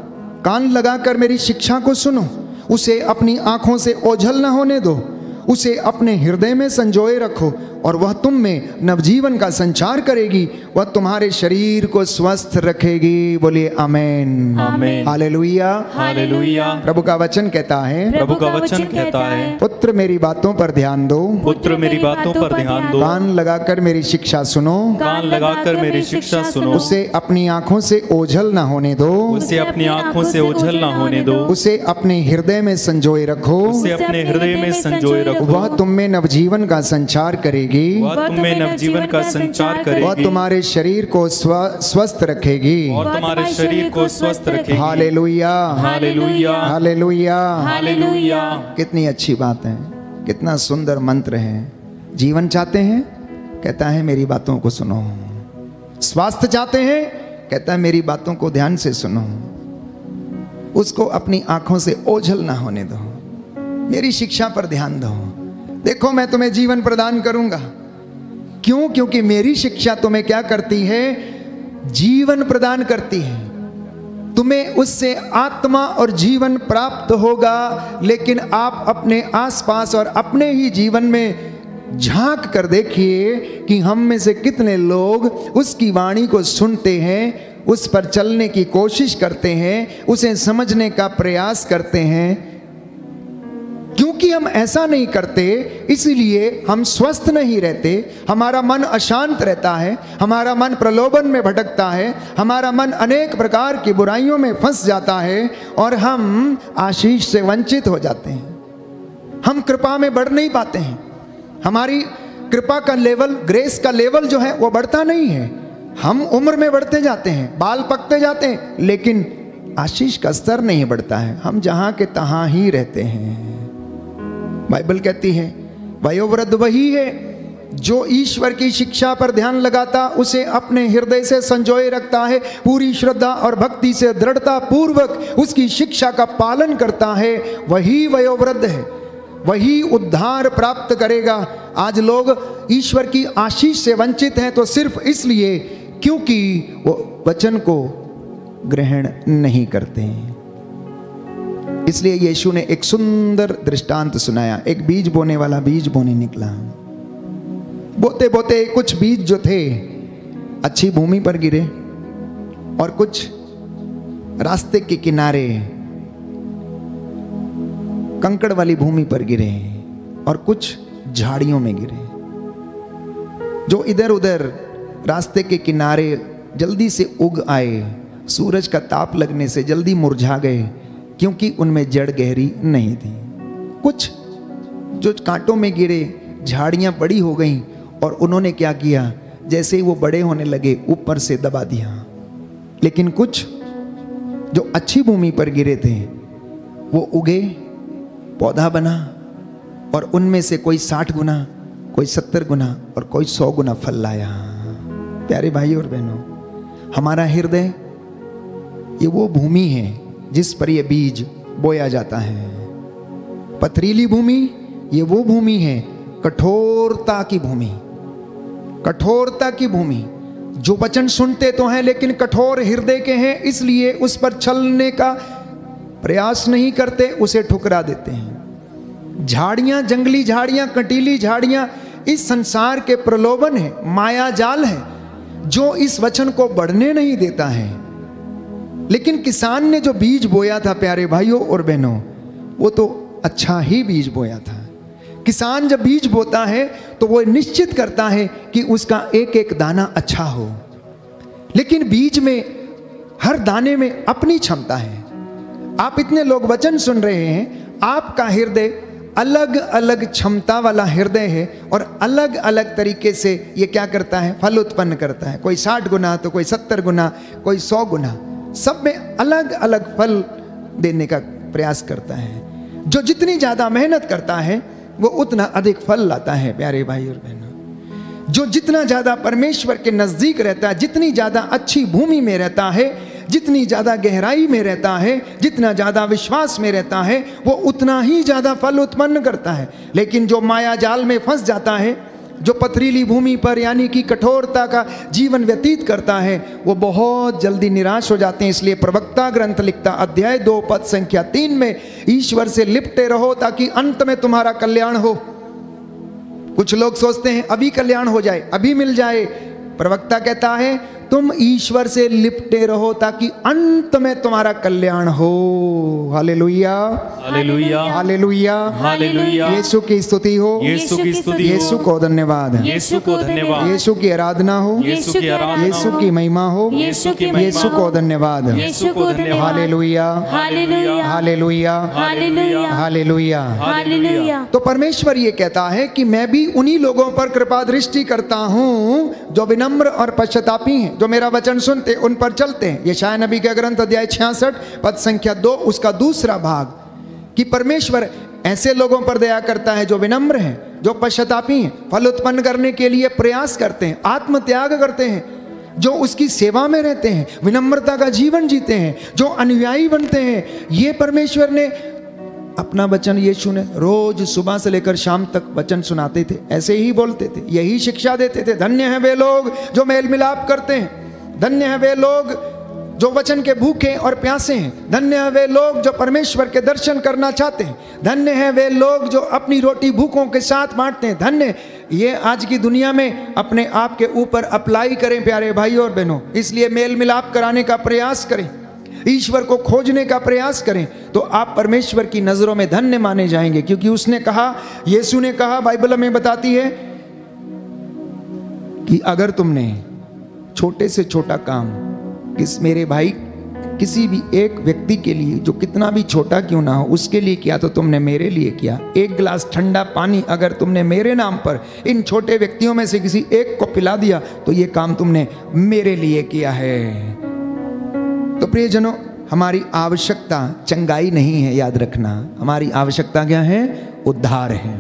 [SPEAKER 3] कान लगाकर मेरी शिक्षा को सुनो, उसे अपनी आंखों से ओझल न होने दो, उसे अपने हृदय में संजोए रखो और वह तुम में नवजीवन का संचार करेगी, वह तुम्हारे शरीर को स्वस्थ रखेगी। बोलिए आमेन,
[SPEAKER 1] आमेन,
[SPEAKER 3] हालेलुया,
[SPEAKER 1] हालेलुया।
[SPEAKER 3] प्रभु का वचन कहता है,
[SPEAKER 1] प्रभु का वचन कहता है,
[SPEAKER 3] पुत्र मेरी बातों पर ध्यान दो,
[SPEAKER 1] पुत्र मेरी बातों पर ध्यान दो,
[SPEAKER 3] कान लगाकर मेरी शिक्षा सुनो,
[SPEAKER 1] कान लगाकर मेरी शिक्षा सुनो,
[SPEAKER 3] उसे अपनी आंखों से ओझल न होने दो,
[SPEAKER 1] उसे अपनी आंखों से ओझल न होने दो,
[SPEAKER 3] उसे अपने हृदय में संजोए रखो,
[SPEAKER 1] उसे अपने हृदय में संजोए रखो,
[SPEAKER 3] वह तुम में नवजीवन का संचार करेगी,
[SPEAKER 1] वह तुम में नवजीवन का संचार
[SPEAKER 3] वह
[SPEAKER 1] करेगी,
[SPEAKER 3] तुम्हारे शरीर को स्वस्थ रखेगी।
[SPEAKER 1] और तुम्हारे शरीर को स्वस्थ रखेगी।
[SPEAKER 3] हालेलुया,
[SPEAKER 1] हालेलुया,
[SPEAKER 3] हालेलुया,
[SPEAKER 1] हालेलुया।
[SPEAKER 3] कितनी अच्छी बात है, कितना सुंदर मंत्र है। जीवन चाहते हैं, कहता है मेरी बातों को सुनो। स्वास्थ्य चाहते हैं, कहता है मेरी बातों को ध्यान से सुनो, उसको अपनी आंखों से ओझल ना होने दो, मेरी शिक्षा पर ध्यान दो। देखो मैं तुम्हें जीवन प्रदान करूंगा। क्यों? क्योंकि मेरी शिक्षा तुम्हें क्या करती है? जीवन प्रदान करती है। तुम्हें उससे आत्मा और जीवन प्राप्त होगा। लेकिन आप अपने आसपास और अपने ही जीवन में झांक कर देखिए कि हम में से कितने लोग उसकी वाणी को सुनते हैं, उस पर चलने की कोशिश करते हैं, उसे समझने का प्रयास करते हैं। क्योंकि हम ऐसा नहीं करते, इसलिए हम स्वस्थ नहीं रहते, हमारा मन अशांत रहता है, हमारा मन प्रलोभन में भटकता है, हमारा मन अनेक प्रकार की बुराइयों में फंस जाता है और हम आशीष से वंचित हो जाते हैं। हम कृपा में बढ़ नहीं पाते हैं। हमारी कृपा का लेवल, ग्रेस का लेवल जो है वो बढ़ता नहीं है। हम उम्र में बढ़ते जाते हैं, बाल पकते जाते हैं, लेकिन आशीष का स्तर नहीं बढ़ता है। हम जहां के तहां ही रहते हैं। बाइबल कहती है वयोवृद्ध वही है जो ईश्वर की शिक्षा पर ध्यान लगाता, उसे अपने हृदय से संजोए रखता है, पूरी श्रद्धा और भक्ति से दृढ़ता पूर्वक उसकी शिक्षा का पालन करता है, वही वयोवृद्ध है, वही उद्धार प्राप्त करेगा। आज लोग ईश्वर की आशीष से वंचित हैं तो सिर्फ इसलिए क्योंकि वो वचन को ग्रहण नहीं करते हैं। इसलिए यीशु ने एक सुंदर दृष्टांत सुनाया। एक बीज बोने वाला बीज बोने निकला। बोते बोते कुछ बीज जो थे अच्छी भूमि पर गिरे और कुछ रास्ते के किनारे कंकड़ वाली भूमि पर गिरे और कुछ झाड़ियों में गिरे। जो इधर उधर रास्ते के किनारे जल्दी से उग आए, सूरज का ताप लगने से जल्दी मुरझा गए क्योंकि उनमें जड़ गहरी नहीं थी। कुछ जो कांटों में गिरे, झाड़ियां बड़ी हो गईं और उन्होंने क्या किया, जैसे ही वो बड़े होने लगे ऊपर से दबा दिया। लेकिन कुछ जो अच्छी भूमि पर गिरे थे वो उगे, पौधा बना और उनमें से कोई 60 गुना, कोई 70 गुना और कोई 100 गुना फल लाया। प्यारे भाई और बहनों, हमारा हृदय ये वो भूमि है जिस पर ये बीज बोया जाता है। पथरीली भूमि ये वो भूमि है, कठोरता की भूमि, कठोरता की भूमि। जो वचन सुनते तो हैं लेकिन कठोर हृदय के हैं, इसलिए उस पर चलने का प्रयास नहीं करते, उसे ठुकरा देते हैं। झाड़ियां, जंगली झाड़ियां, कटीली झाड़ियां इस संसार के प्रलोभन है, माया जाल है जो इस वचन को बढ़ने नहीं देता है। लेकिन किसान ने जो बीज बोया था प्यारे भाइयों और बहनों, वो तो अच्छा ही बीज बोया था। किसान जब बीज बोता है तो वो निश्चित करता है कि उसका एक एक दाना अच्छा हो। लेकिन बीज में, हर दाने में अपनी क्षमता है। आप इतने लोग वचन सुन रहे हैं, आपका हृदय अलग अलग क्षमता वाला हृदय है और अलग अलग तरीके से ये क्या करता है, फल उत्पन्न करता है। कोई 60 गुना तो कोई 70 गुना, कोई 100 गुना, सब में अलग अलग फल देने का प्रयास करता है। जो जितनी ज्यादा मेहनत करता है वो उतना अधिक फल लाता है। प्यारे भाई और बहनों, जो जितना ज्यादा परमेश्वर के नजदीक रहता है, जितनी ज्यादा अच्छी भूमि में रहता है, जितनी ज्यादा गहराई में रहता है, जितना ज्यादा विश्वास में रहता है, वो उतना ही ज्यादा फल उत्पन्न करता है। लेकिन जो माया जाल में फंस जाता है, जो पथरीली भूमि पर यानी कि कठोरता का जीवन व्यतीत करता है, वो बहुत जल्दी निराश हो जाते हैं। इसलिए प्रवक्ता ग्रंथ लिखता, अध्याय 2 पद संख्या 3 में, ईश्वर से लिपटे रहो ताकि अंत में तुम्हारा कल्याण हो। कुछ लोग सोचते हैं अभी कल्याण हो जाए, अभी मिल जाए। प्रवक्ता कहता है तुम ईश्वर से लिपटे रहो ताकि अंत में तुम्हारा कल्याण हो। हालेलुया,
[SPEAKER 1] हालेलुया,
[SPEAKER 3] हालेलुया,
[SPEAKER 1] हालेलुया।
[SPEAKER 3] यीशु की स्तुति हो,
[SPEAKER 1] यीशु की स्तुति हो,
[SPEAKER 3] यीशु को धन्यवाद,
[SPEAKER 1] यीशु को धन्यवाद,
[SPEAKER 3] यीशु की आराधना हो,
[SPEAKER 1] यीशु की आराधना,
[SPEAKER 3] यीशु की महिमा हो,
[SPEAKER 2] यीशु की महिमा
[SPEAKER 3] यीशु को धन्यवाद।
[SPEAKER 2] यीशु को धन्यवाद।
[SPEAKER 3] हालेलुया,
[SPEAKER 2] हालेलुया,
[SPEAKER 3] हालेलुया,
[SPEAKER 2] हालेलुया,
[SPEAKER 3] हालेलुया।
[SPEAKER 2] हालेलुया।
[SPEAKER 3] तो परमेश्वर ये कहता है कि मैं भी उन्हीं लोगों पर कृपा दृष्टि करता हूं जो विनम्र और पश्चातापी हैं, जो मेरा वचन सुनते उन पर चलते हैं। यशायाह नबी का ग्रंथ अध्याय 66 पद संख्या 2 उसका दूसरा भाग, कि परमेश्वर ऐसे लोगों पर दया करता है जो विनम्र हैं, जो पश्चातापी हैं, फल उत्पन्न करने के लिए प्रयास करते हैं, आत्म त्याग करते हैं, जो उसकी सेवा में रहते हैं, विनम्रता का जीवन जीते हैं, जो अनुयायी बनते हैं। ये परमेश्वर ने अपना वचन, यीशु ने रोज सुबह से लेकर शाम तक वचन सुनाते थे, ऐसे ही बोलते थे, यही शिक्षा देते थे। धन्य है वे लोग जो मेल मिलाप करते हैं, धन्य है वे लोग जो वचन के भूखे और प्यासे हैं, धन्य है वे लोग जो परमेश्वर के दर्शन करना चाहते हैं, धन्य है वे लोग जो अपनी रोटी भूखों के साथ बांटते हैं। धन्य ये आज की दुनिया में अपने आप के ऊपर अप्लाई करें प्यारे भाई और बहनों। इसलिए मेल मिलाप कराने का प्रयास करें, ईश्वर को खोजने का प्रयास करें, तो आप परमेश्वर की नजरों में धन्य माने जाएंगे। क्योंकि उसने कहा, यीशु ने कहा, बाइबल में बताती है कि अगर तुमने छोटे से छोटा काम मेरे भाई किसी भी एक व्यक्ति के लिए, जो कितना भी छोटा क्यों ना हो, उसके लिए किया तो तुमने मेरे लिए किया। एक गिलास ठंडा पानी अगर तुमने मेरे नाम पर इन छोटे व्यक्तियों में से किसी एक को पिला दिया तो ये काम तुमने मेरे लिए किया है। तो प्रियजनों, हमारी आवश्यकता चंगाई नहीं है, याद रखना। हमारी आवश्यकता क्या है? उद्धार है।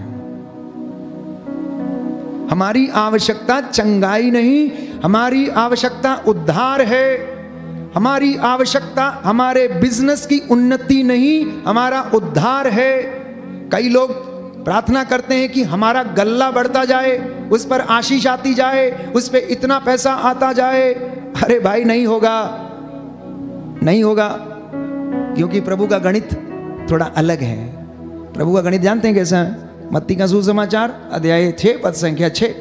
[SPEAKER 3] हमारी आवश्यकता चंगाई नहीं, हमारी आवश्यकता उद्धार है। हमारी आवश्यकता हमारे बिजनेस की उन्नति नहीं, हमारा उद्धार है। कई लोग प्रार्थना करते हैं कि हमारा गल्ला बढ़ता जाए, उस पर आशीष आती जाए, उस पर इतना पैसा आता जाए। अरे भाई, नहीं होगा, नहीं होगा, क्योंकि प्रभु का गणित थोड़ा अलग है। प्रभु का गणित जानते हैं कैसा है? मत्ती का सुसमाचार अध्याय 6 पद संख्या 6,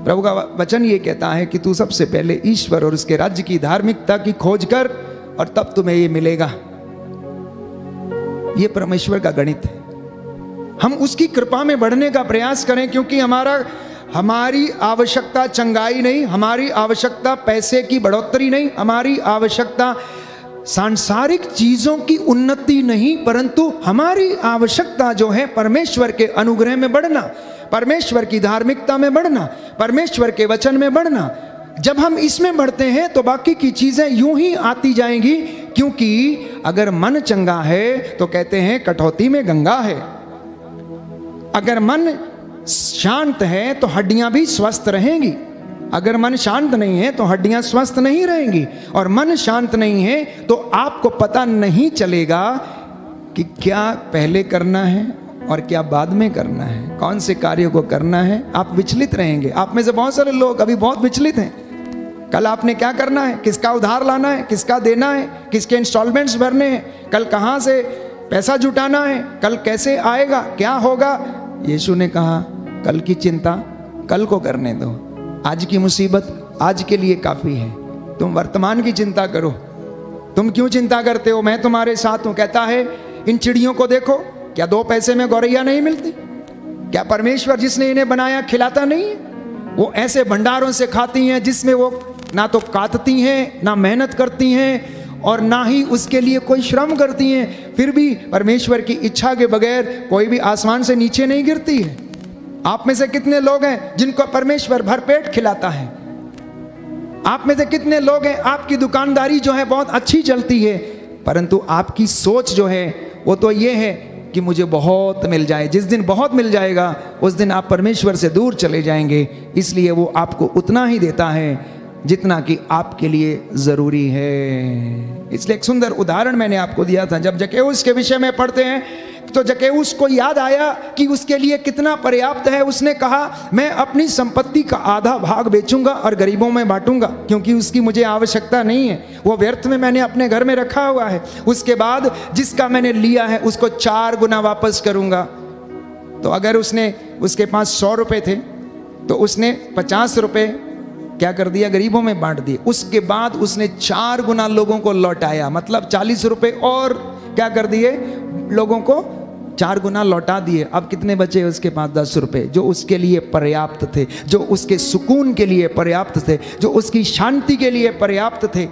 [SPEAKER 3] प्रभु का वचन ये कहता है कि तू सबसे पहले ईश्वर और उसके राज्य की धार्मिकता की खोज कर और तब तुम्हें ये मिलेगा। ये परमेश्वर का गणित है। हम उसकी कृपा में बढ़ने का प्रयास करें, क्योंकि हमारी आवश्यकता चंगाई नहीं, हमारी आवश्यकता पैसे की बढ़ोतरी नहीं, हमारी आवश्यकता सांसारिक चीजों की उन्नति नहीं, परंतु हमारी आवश्यकता जो है परमेश्वर के अनुग्रह में बढ़ना, परमेश्वर की धार्मिकता में बढ़ना, परमेश्वर के वचन में बढ़ना। जब हम इसमें बढ़ते हैं तो बाकी की चीजें यूं ही आती जाएंगी, क्योंकि अगर मन चंगा है तो कहते हैं कटौती में गंगा है। अगर मन शांत है तो हड्डियां भी स्वस्थ रहेंगी, अगर मन शांत नहीं है तो हड्डियां स्वस्थ नहीं रहेंगी। और मन शांत नहीं है तो आपको पता नहीं चलेगा कि क्या पहले करना है और क्या बाद में करना है, कौन से कार्य को करना है। आप विचलित रहेंगे। आप में से बहुत सारे लोग अभी बहुत विचलित हैं। कल आपने क्या करना है, किसका उधार लाना है, किसका देना है, किसके इंस्टॉलमेंट्स भरने हैं, कल कहाँ से पैसा जुटाना है, कल कैसे आएगा, क्या होगा। यीशु ने कहा कल की चिंता कल को करने दो, आज की मुसीबत आज के लिए काफ़ी है, तुम वर्तमान की चिंता करो। तुम क्यों चिंता करते हो, मैं तुम्हारे साथ हूँ। कहता है इन चिड़ियों को देखो, क्या 2 पैसे में गौरैया नहीं मिलती? क्या परमेश्वर जिसने इन्हें बनाया खिलाता नहीं है? वो ऐसे भंडारों से खाती हैं जिसमें वो ना तो काटती हैं, ना मेहनत करती हैं, और ना ही उसके लिए कोई श्रम करती हैं। फिर भी परमेश्वर की इच्छा के बगैर कोई भी आसमान से नीचे नहीं गिरती है। आप में से कितने लोग हैं जिनको परमेश्वर भरपेट खिलाता है? आप में से कितने लोग हैं, आपकी दुकानदारी जो है बहुत अच्छी चलती है, परंतु आपकी सोच जो है वो तो ये है कि मुझे बहुत मिल जाए। जिस दिन बहुत मिल जाएगा उस दिन आप परमेश्वर से दूर चले जाएंगे। इसलिए वो आपको उतना ही देता है जितना कि आपके लिए ज़रूरी है। इसलिए एक सुंदर उदाहरण मैंने आपको दिया था। जब जक्कैउस के विषय में पढ़ते हैं तो जक्कैउस को याद आया कि उसके लिए कितना पर्याप्त है। उसने कहा मैं अपनी संपत्ति का आधा भाग बेचूंगा और गरीबों में बांटूंगा, क्योंकि उसकी मुझे आवश्यकता नहीं है, वो व्यर्थ में मैंने अपने घर में रखा हुआ है। उसके बाद जिसका मैंने लिया है उसको 4 गुना वापस करूंगा। तो अगर उसके पास 100 रुपये थे तो उसने 50 रुपये क्या कर दिया, गरीबों में बांट दिए। उसके बाद उसने 4 गुना लोगों को लौटाया, मतलब 40 रुपये और क्या कर दिए, लोगों को 4 गुना लौटा दिए। अब कितने बचे उसके पास? 10 रुपये, जो उसके लिए पर्याप्त थे, जो उसके सुकून के लिए पर्याप्त थे, जो उसकी शांति के लिए पर्याप्त थे,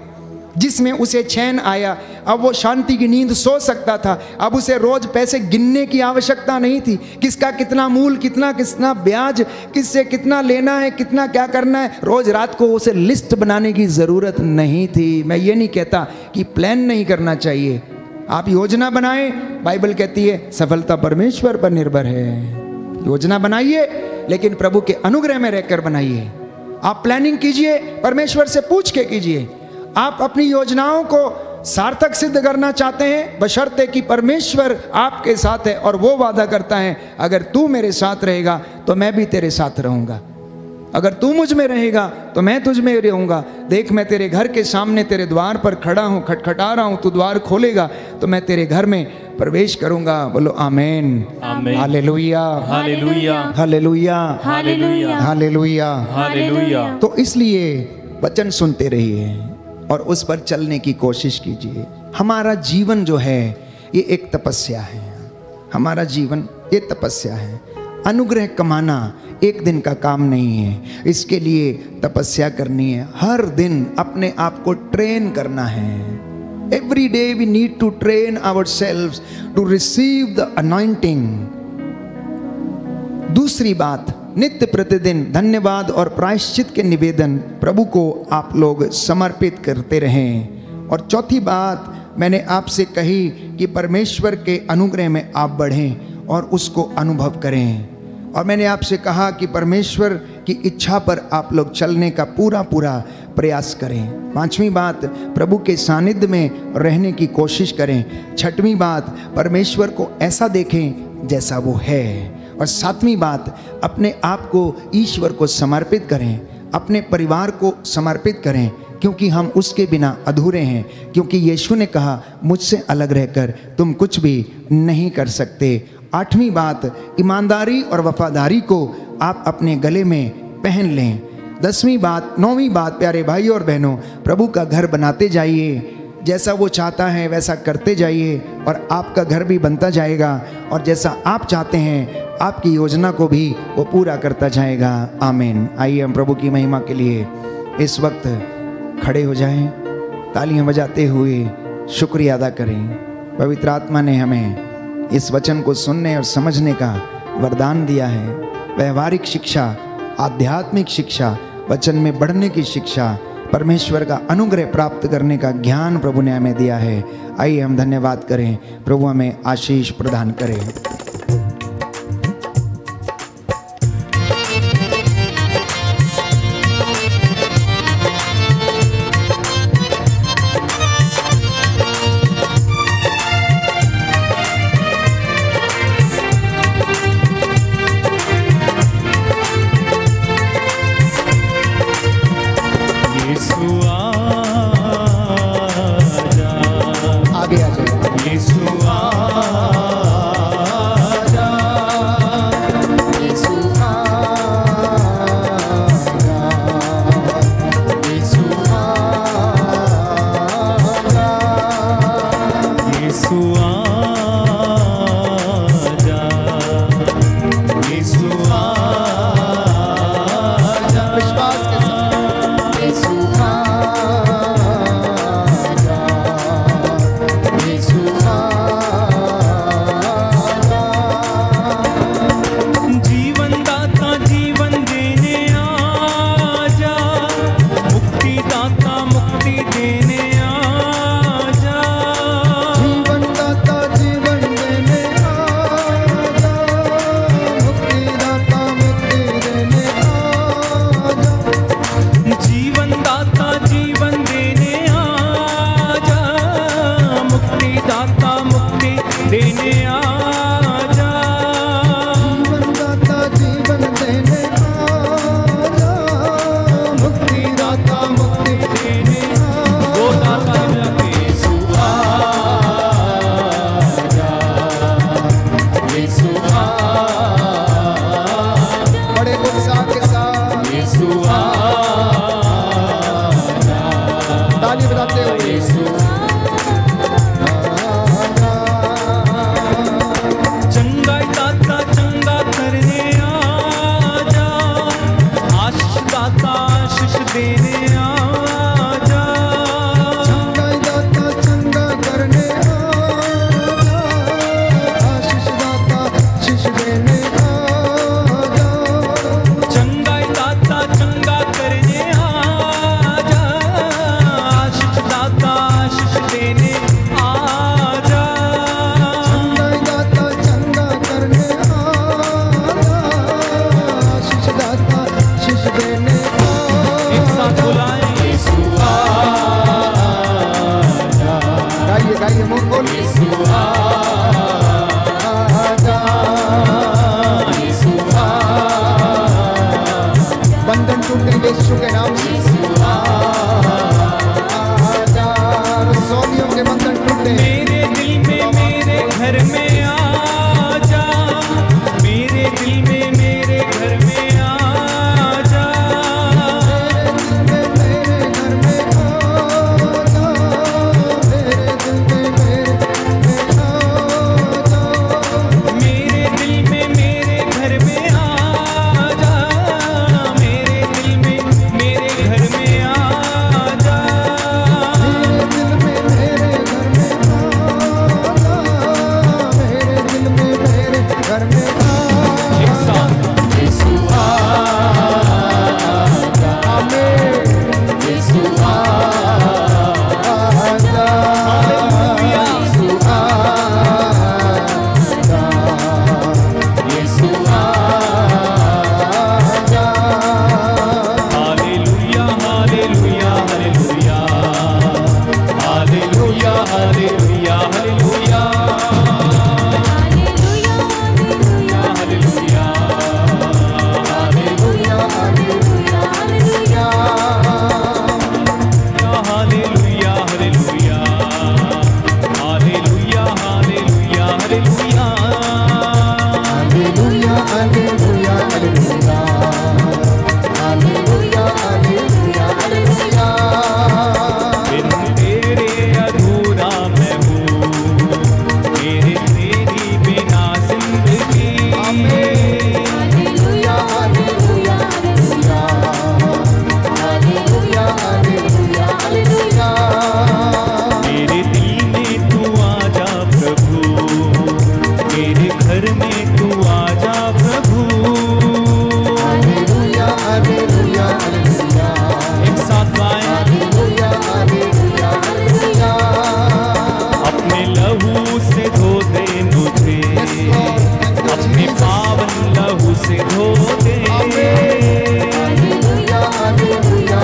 [SPEAKER 3] जिसमें उसे चैन आया। अब वो शांति की नींद सो सकता था। अब उसे रोज पैसे गिनने की आवश्यकता नहीं थी, किसका कितना मूल, कितना कितना ब्याज, किससे कितना लेना है, कितना क्या करना है। रोज रात को उसे लिस्ट बनाने की ज़रूरत नहीं थी। मैं ये नहीं कहता कि प्लान नहीं करना चाहिए, आप योजना बनाएं। बाइबल कहती है सफलता परमेश्वर पर निर्भर है। योजना बनाइए, लेकिन प्रभु के अनुग्रह में रहकर बनाइए। आप प्लानिंग कीजिए, परमेश्वर से पूछ के कीजिए। आप अपनी योजनाओं को सार्थक सिद्ध करना चाहते हैं, बशर्ते कि परमेश्वर आपके साथ है और वो वादा करता है अगर तू मेरे साथ रहेगा तो मैं भी तेरे साथ रहूंगा, अगर तू मुझ में रहेगा तो मैं तुझ में रहूंगा। देख मैं तेरे घर के सामने तेरे द्वार पर खड़ा हूं, खटखटा रहा हूं, तू द्वार खोलेगा तो मैं तेरे घर में प्रवेश करूंगा। बोलो आमीन, हालेलुया,
[SPEAKER 1] हालेलुया,
[SPEAKER 3] हालेलुया,
[SPEAKER 2] हालेलुया,
[SPEAKER 3] हालेलुया,
[SPEAKER 1] हालेलुया।
[SPEAKER 3] तो इसलिए वचन सुनते रहिए और उस पर चलने की कोशिश कीजिए। हमारा जीवन जो है ये एक तपस्या है, हमारा जीवन ये तपस्या है। अनुग्रह कमाना एक दिन का काम नहीं है, इसके लिए तपस्या करनी है। हर दिन अपने आप को ट्रेन करना है। Every day we need to train ourselves to receive the anointing. दूसरी बात, नित्य प्रतिदिन धन्यवाद और प्रायश्चित के निवेदन प्रभु को आप लोग समर्पित करते रहें। और चौथी बात मैंने आपसे कही कि परमेश्वर के अनुग्रह में आप बढ़ें और उसको अनुभव करें। और मैंने आपसे कहा कि परमेश्वर की इच्छा पर आप लोग चलने का पूरा प्रयास करें। 5वीं बात, प्रभु के सानिध्य में रहने की कोशिश करें। 6वीं बात, परमेश्वर को ऐसा देखें जैसा वो है। और 7वीं बात, अपने आप को ईश्वर को समर्पित करें, अपने परिवार को समर्पित करें, क्योंकि हम उसके बिना अधूरे हैं। क्योंकि यीशु ने कहा, मुझसे अलग रहकर तुम कुछ भी नहीं कर सकते। 8वीं बात, ईमानदारी और वफादारी को आप अपने गले में पहन लें। 10वीं बात, 9वीं बात, प्यारे भाई और बहनों, प्रभु का घर बनाते जाइए। जैसा वो चाहता है वैसा करते जाइए और आपका घर भी बनता जाएगा। और जैसा आप चाहते हैं आपकी योजना को भी वो पूरा करता जाएगा। आमीन। आइए हम प्रभु की महिमा के लिए इस वक्त खड़े हो जाएं, तालियां बजाते हुए शुक्रिया अदा करें। पवित्र आत्मा ने हमें इस वचन को सुनने और समझने का वरदान दिया है। व्यवहारिक शिक्षा, आध्यात्मिक शिक्षा, वचन में बढ़ने की शिक्षा, परमेश्वर का अनुग्रह प्राप्त करने का ज्ञान प्रभु ने हमें दिया है। आइए हम धन्यवाद करें, प्रभु हमें आशीष प्रदान करें।
[SPEAKER 4] मेरे दिल में मेरे घर में आ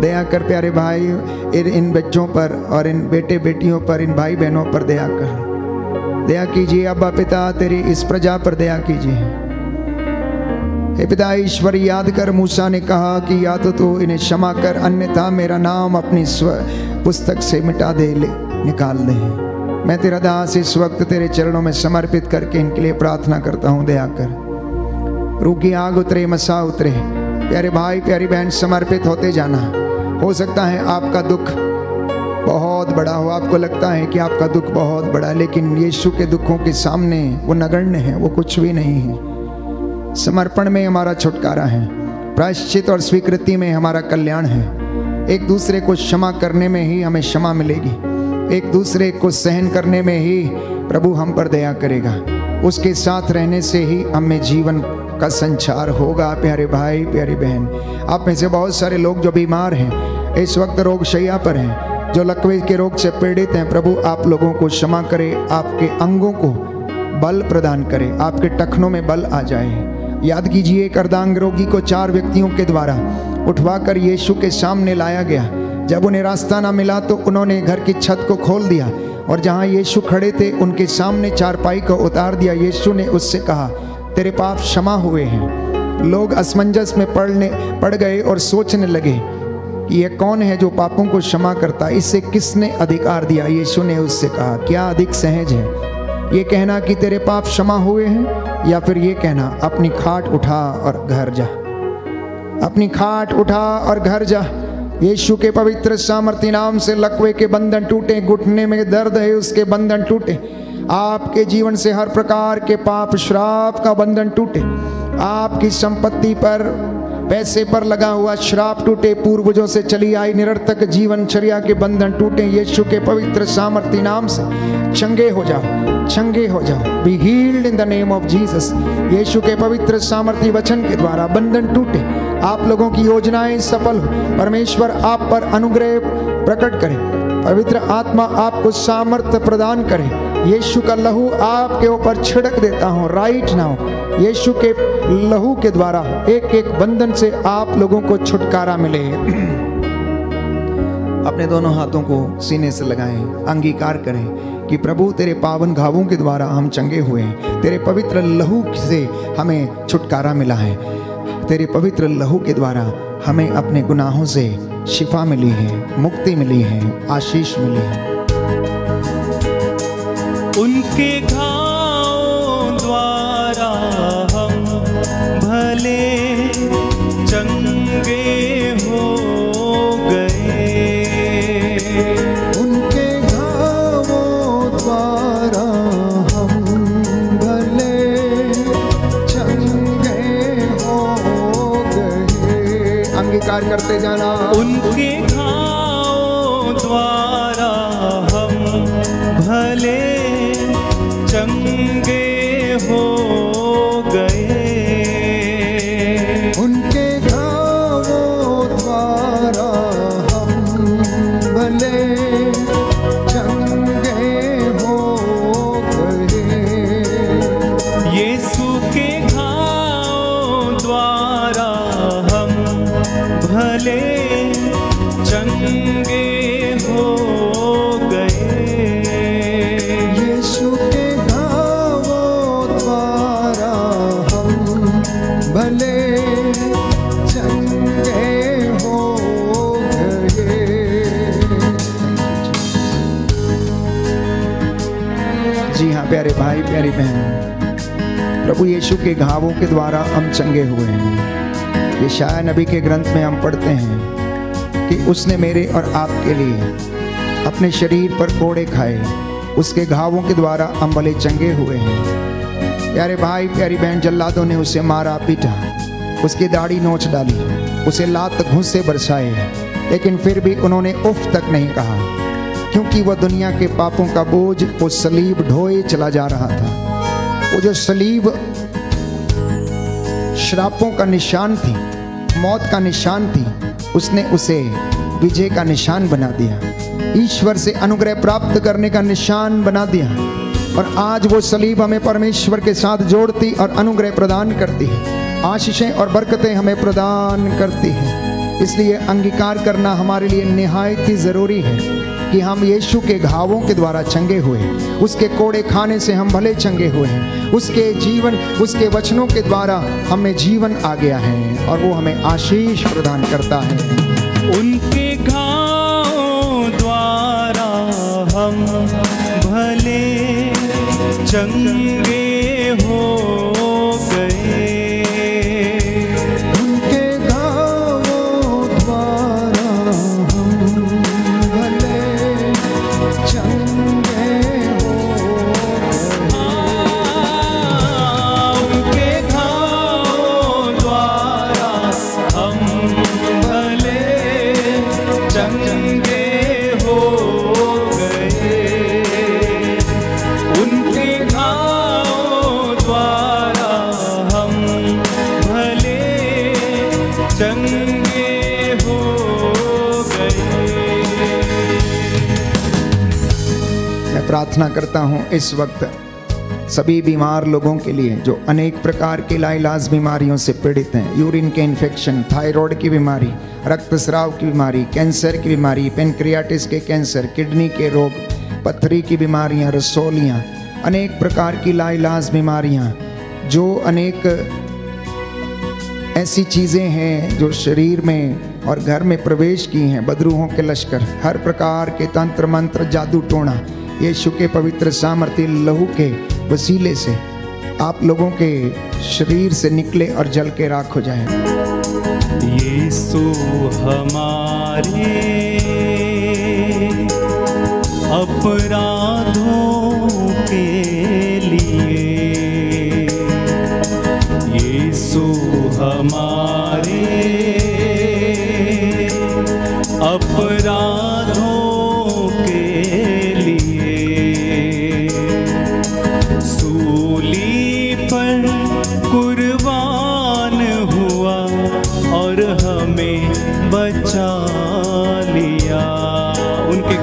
[SPEAKER 3] दया कर प्यारे भाई, इन बच्चों पर और इन बेटे बेटियों पर, इन भाई बहनों पर दया कर। दया कीजिए अब्बा पिता, तेरी इस प्रजा पर दया कीजिए। हे पिता ईश्वर, याद कर मूसा ने कहा कि या तो तू इन्हें क्षमा कर, अन्यथा मेरा नाम अपनी पुस्तक से मिटा दे, निकाल दे। मैं तेरा दास इस वक्त तेरे चरणों में समर्पित करके इनके लिए प्रार्थना करता हूँ। दया कर, रूह की आग उतरे, मसा उतरे। प्यारे भाई प्यारी बहन समर्पित होते जाना। हो सकता है आपका दुख बहुत बड़ा हो, आपको लगता है कि आपका दुख बहुत बड़ा है, लेकिन यीशु के दुखों के सामने वो नगण्य है, वो कुछ भी नहीं है। समर्पण में हमारा छुटकारा है, प्रायश्चित और स्वीकृति में हमारा कल्याण है। एक दूसरे को क्षमा करने में ही हमें क्षमा मिलेगी, एक दूसरे को सहन करने में ही प्रभु हम पर दया करेगा। उसके साथ रहने से ही हमें जीवन का संचार होगा। प्यारे भाई प्यारी बहन, आप में से बहुत सारे लोग जो बीमार हैं, इस वक्त रोग शैया पर हैं, जो लकवे के रोग से पीड़ित हैं, प्रभु आप लोगों को क्षमा करे, आपके अंगों को बल प्रदान करे, आपके टखनों में बल आ जाए। याद कीजिए एक अर्धांग रोगी को 4 व्यक्तियों के द्वारा उठवाकर यीशु के सामने लाया गया। जब उन्हें रास्ता ना मिला तो उन्होंने घर की छत को खोल दिया और जहाँ यीशु खड़े थे उनके सामने चारपाई को उतार दिया। यीशु ने उससे कहा, तेरे पाप क्षमा हुए हैं। लोग असमंजस में पड़ गए और सोचने लगे कि यह कौन है जो पापों को क्षमा करता, इसे किसने अधिकार दिया। यीशु ने उससे कहा, क्या अधिक सहज है, ये कहना कि तेरे पाप क्षमा हुए हैं, या फिर ये कहना अपनी खाट उठा और घर जा, अपनी खाट उठा और घर जा। यीशु के पवित्र सामर्थी नाम से लकवे के बंधन टूटे, घुटने में दर्द है उसके बंधन टूटे, आपके जीवन से हर प्रकार के पाप श्राप का बंधन टूटे, आपकी संपत्ति पर पैसे पर लगा हुआ श्राप टूटे, पूर्वजों से चली आई निरर्थक जीवनचर्या के बंधन टूटे। यीशु के पवित्र सामर्थी नाम से चंगे हो जाओ, चंगे हो जाओ। Be healed in the name of Jesus. यीशु के पवित्र सामर्थी वचन के द्वारा बंधन टूटे, आप लोगों की योजनाएं सफल हो, परमेश्वर आप पर अनुग्रह प्रकट करे, पवित्र आत्मा आपको सामर्थ्य प्रदान करे। यीशु का लहू आपके ऊपर छिड़क देता हूँ राइट नाउ। यीशु के लहू के द्वारा एक एक बंधन से आप लोगों को छुटकारा मिले। अपने दोनों हाथों को सीने से लगाएं, अंगीकार करें कि प्रभु तेरे पावन घावों के द्वारा हम चंगे हुए हैं, तेरे पवित्र लहू से हमें छुटकारा मिला है, तेरे पवित्र लहू के द्वारा हमें अपने गुनाहों से शिफा मिली है, मुक्ति मिली है, आशीष मिली है।
[SPEAKER 1] उनके घावों द्वारा हम भले चंगे हो गए,
[SPEAKER 3] उनके घावों द्वारा हम भले चंगे हो गए। अंगीकार करते जाना,
[SPEAKER 1] उनके घावों द्वारा हम भले चंगे हो गए,
[SPEAKER 3] उनके घावों द्वारा हम भले चंगे हो गए।
[SPEAKER 1] यीशु के घावों द्वारा हम भले चंगे हो गए,
[SPEAKER 3] यीशु के घावों द्वारा हम भले चंगे हो गए। जी हाँ प्यारे भाई प्यारी बहन, प्रभु यीशु के घावों के द्वारा हम चंगे हुए हैं। यशायाह नबी के ग्रंथ में हम पढ़ते हैं कि उसने मेरे और आपके लिए अपने शरीर पर कोड़े खाए, उसके घावों के द्वारा हम भले चंगे हुए हैं। प्यारे भाई प्यारी बहन, जल्लादों ने उसे मारा पीटा, उसकी दाढ़ी नोच डाली, उसे लात घूंसे बरसाए, लेकिन फिर भी उन्होंने उफ तक नहीं कहा, क्योंकि वह दुनिया के पापों का बोझ वो सलीब ढोए चला जा रहा था। वो जो सलीब श्रापों का निशान थी, मौत का निशान थी, उसने उसे विजय का निशान बना दिया, ईश्वर से अनुग्रह प्राप्त करने का निशान बना दिया। और आज वो सलीब हमें परमेश्वर के साथ जोड़ती और अनुग्रह प्रदान करती है, आशीषें और बरकतें हमें प्रदान करती है। इसलिए अंगीकार करना हमारे लिए निहायत ही ज़रूरी है कि हम यीशु के घावों के द्वारा चंगे हुए हैं, उसके कोड़े खाने से हम भले चंगे हुए हैं, उसके जीवन, उसके वचनों के द्वारा हमें जीवन आ गया है और वो हमें आशीष प्रदान करता है।
[SPEAKER 1] उनके घावों द्वारा हम भले चंगे हो गए,
[SPEAKER 3] उनके घावों द्वारा हम भले चंगे हो गए।
[SPEAKER 1] उनके घावों द्वारा हम भले चंगे हो गए, उनके घावों द्वारा हम भले चंगे हो गए।
[SPEAKER 3] मैं प्रार्थना करता हूँ इस वक्त सभी बीमार लोगों के लिए जो अनेक प्रकार की लाइलाज बीमारियों से पीड़ित हैं, यूरिन के इन्फेक्शन, थायराइड की बीमारी, रक्तस्राव की बीमारी, कैंसर की बीमारी, पेनक्रियाटिस के कैंसर, किडनी के रोग, पथरी की बीमारियां, रसोलियां, अनेक प्रकार की लाइलाज बीमारियां, जो अनेक ऐसी चीज़ें हैं जो शरीर में और घर में प्रवेश की हैं, बदरूहों के लश्कर, हर प्रकार के तंत्र मंत्र, जादू टोना, यीशु के पवित्र सामर्थ्य लहू के वसीले से आप लोगों के शरीर से निकले और जल के राख हो जाए।
[SPEAKER 1] यीशु हमारे अपराधों के लिए, यीशु हमारे अपराधों के लिए सूली पर कुर्बान हुआ और हमें बचा लिया। उनके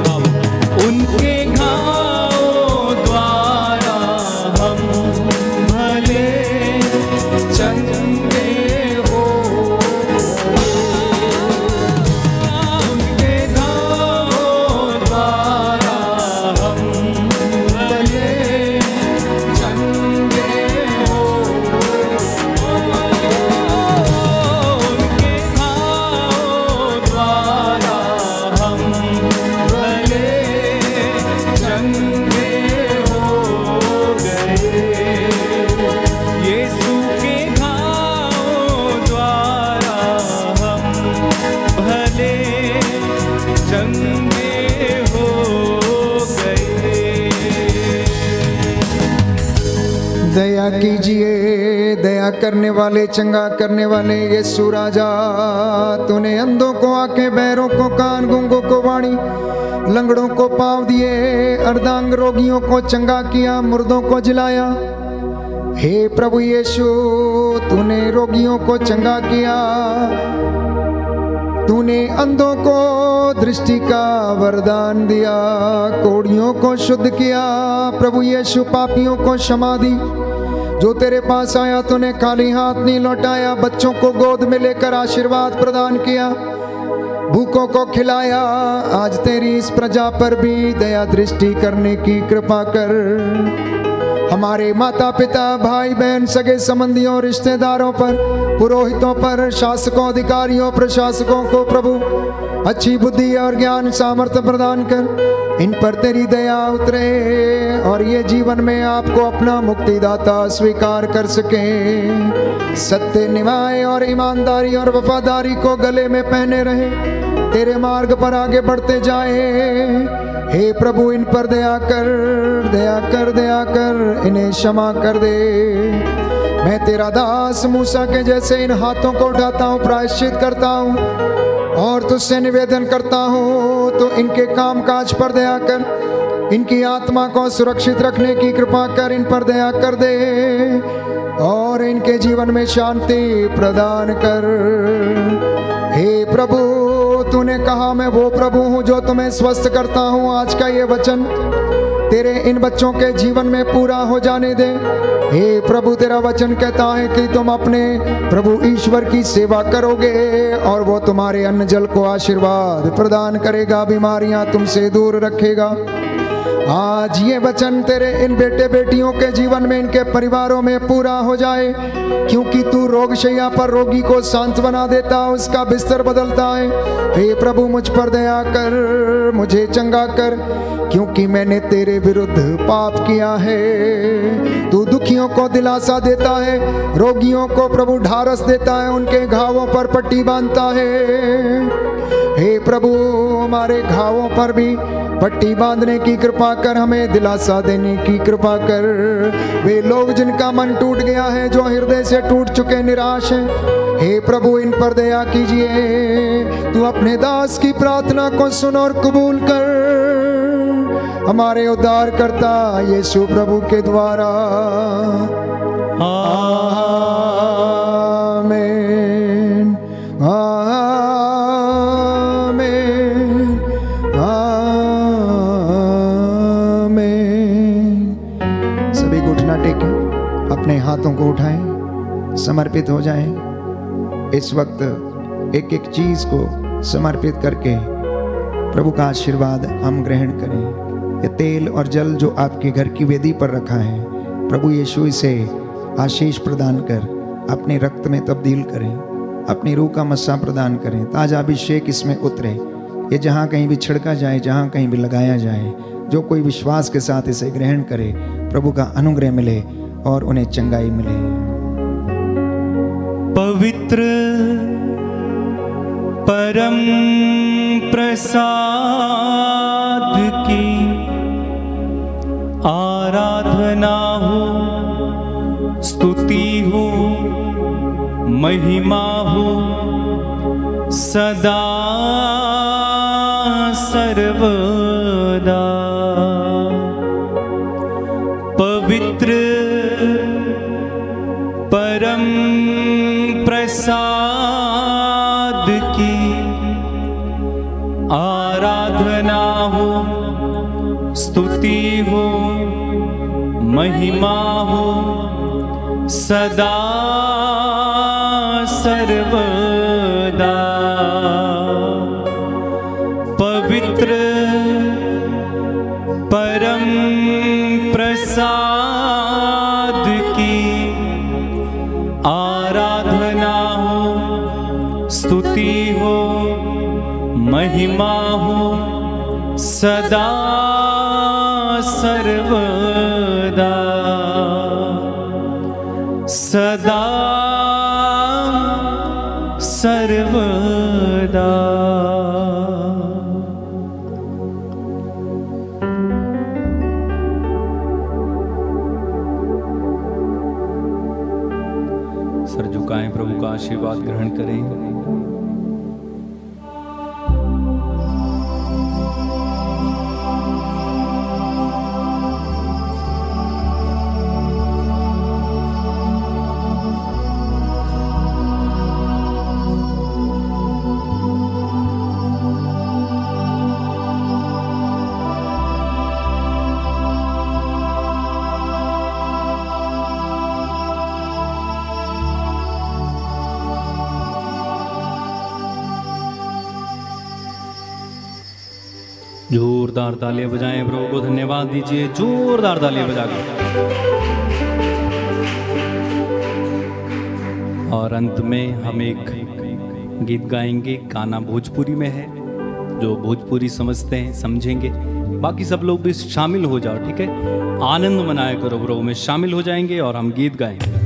[SPEAKER 1] घावों द्वारा हम भले चंगे हो, उनके घावों द्वारा हम भले चंगे हो, उनके घावों द्वारा हम भले चंगे हो गए। यीशु के घावों द्वारा हम भले चंगे हो गए।
[SPEAKER 3] दया कीजिए, दया करने वाले, चंगा करने वाले यीशु राजा, तूने अंधों को आंखें, बहरों को कान, गूंगों को वाणी, लंगड़ों को पाँव दिए, अर्धांग रोगियों को चंगा किया, मुर्दों को जिलाया। हे प्रभु यीशु, तूने रोगियों को चंगा किया, तूने अंधों को दृष्टि का वरदान दिया, कोढ़ियों को शुद्ध किया। प्रभु यीशु, पापियों को क्षमा दी। जो तेरे पास आया तूने खाली हाथ नहीं लौटाया, बच्चों को गोद में लेकर आशीर्वाद प्रदान किया, भूखों को खिलाया। आज तेरी इस प्रजा पर भी दया दृष्टि करने की कृपा कर। हमारे माता पिता, भाई बहन, सगे संबंधियों, रिश्तेदारों पर, पुरोहितों पर, शासकों, अधिकारियों, प्रशासकों को प्रभु अच्छी बुद्धि और ज्ञान सामर्थ्य प्रदान कर। इन पर तेरी दया उतरे और ये जीवन में आपको अपना मुक्तिदाता स्वीकार कर सके। सत्य, न्याय और ईमानदारी और वफादारी को गले में पहने रहे, तेरे मार्ग पर आगे बढ़ते जाए। हे प्रभु, इन पर दया कर, दया कर, दया कर, इन्हें क्षमा कर दे। मैं तेरा दास मूसा के जैसे इन हाथों को उठाता हूँ, प्रायश्चित करता हूँ और तुझसे निवेदन करता हूँ, तो इनके काम काज पर दया कर, इनकी आत्मा को सुरक्षित रखने की कृपा कर, इन पर दया कर दे और इनके जीवन में शांति प्रदान कर। हे प्रभु, तूने कहा मैं वो प्रभु हूँ जो तुम्हें स्वस्थ करता हूँ। आज का ये वचन तेरे इन बच्चों के जीवन में पूरा हो जाने दे। हे प्रभु, तेरा वचन कहता है कि तुम अपने प्रभु ईश्वर की सेवा करोगे और वो तुम्हारे अन्न जल को आशीर्वाद प्रदान करेगा, बीमारियां तुमसे दूर रखेगा। आज ये वचन तेरे इन बेटे बेटियों के जीवन में, इनके परिवारों में पूरा हो जाए, क्योंकि तू रोगशैया पर रोगी को सांत्वना देता, उसका बिस्तर बदलता है। हे प्रभु, मुझ पर दया कर, मुझे चंगा कर, क्योंकि मैंने तेरे विरुद्ध पाप किया है। तू दुखियों को दिलासा देता है, रोगियों को प्रभु ढारस देता है, उनके घावों पर पट्टी बांधता है। हे प्रभु, हमारे घावों पर भी पट्टी बांधने की कृपा कर, हमें दिलासा देने की कृपा कर। वे लोग जिनका मन टूट गया है, जो हृदय से टूट चुके, निराश हैं, हे प्रभु इन पर दया कीजिए। तू अपने दास की प्रार्थना को सुन और कबूल कर, हमारे उद्धारकर्ता यीशु प्रभु के द्वारा। आमीन, आमीन, आमीन। सभी घुटना टेकें, अपने हाथों को उठाएं, समर्पित हो जाएं। इस वक्त एक एक चीज को समर्पित करके प्रभु का आशीर्वाद हम ग्रहण करें। ये तेल और जल जो आपके घर की वेदी पर रखा है, प्रभु यीशु इसे आशीष प्रदान कर अपने रक्त में तब्दील करें, अपनी रूह का मस्सा प्रदान करें, ताजा अभिषेक इसमें उतरे। ये जहाँ कहीं भी छिड़का जाए, जहाँ कहीं भी लगाया जाए, जो कोई विश्वास के साथ इसे ग्रहण करे, प्रभु का अनुग्रह मिले और उन्हें चंगाई मिले।
[SPEAKER 1] पवित्र परम प्रसाद की आराधना हो, स्तुति हो, महिमा हो, सदा सर्वदा। पवित्र परम प्रसाद की आराधना हो, स्तुति हो, महिमा हो, सदा सर्वदा। पवित्र परम प्रसाद की आराधना हो, स्तुति हो, महिमा हो, सदा सर्वदा, सदा सर्वदा। सर झुकाएं, प्रभु का आशीर्वाद ग्रहण करें। जोरदार तालियां बजाएं, प्रभु को धन्यवाद दीजिए, जोरदार तालियां बजाकर। और अंत में हम एक गीत गाएंगे, गाना भोजपुरी में है, जो भोजपुरी समझते हैं समझेंगे, बाकी सब लोग भी शामिल हो जाओ, ठीक है। आनंद मनाया करो, प्रभु में शामिल हो जाएंगे और हम गीत गाएंगे।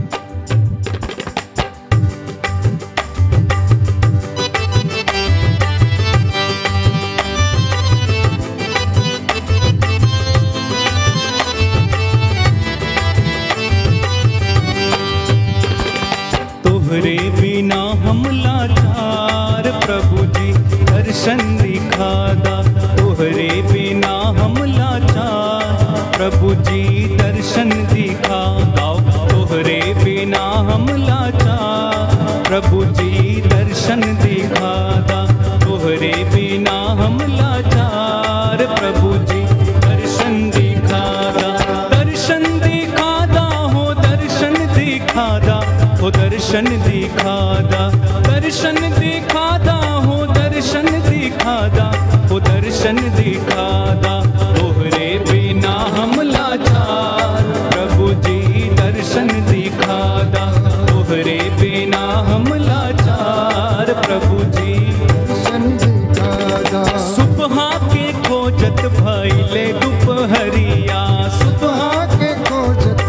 [SPEAKER 1] तोहरे बिना हम लाचार, प्रभु जी दर्शन दिखादा। तोहरे बिना हम लाचार, प्रभु जी दर्शन दिखादा। तोहरे बिना हम लाचार, प्रभु जी दर्शन दिखादा। तोहरे बिना हम लाचार, प्रभु जी दर्शन दिखा। दर्शन दिखादा, दर्शन दिखादा हो, दर्शन दिखादा हो, दर्शन दिखादा। तोहरे बिना हम लाचार प्रभु जी दर्शन दिखादा, तोहरे बिना हम लाचार प्रभु जी दर्शन दिखादा। सुबह के खोजत भइले दोपहरिया, सुबह के खोजत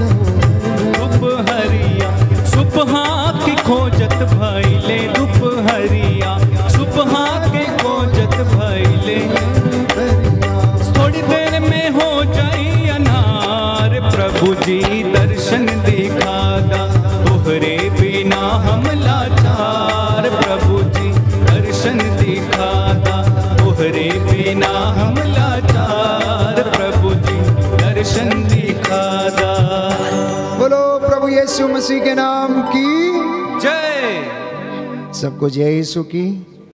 [SPEAKER 1] दोपहरिया, सुबह की खोजत भइले दोपहरिया, सुबह के खोजत भइले। थोड़ी देर में हो जाई अनार प्रभु जी दर्शन दिखादा, तोहरे बिना हम लाचार प्रभु जी दर्शन दिखादा, तोहरे बिना हम लाचार प्रभु जी दर्शन दिखादा।
[SPEAKER 3] बोलो प्रभु यीशु मसीह के नाम की
[SPEAKER 1] जय।
[SPEAKER 3] सबको जय यीशु की।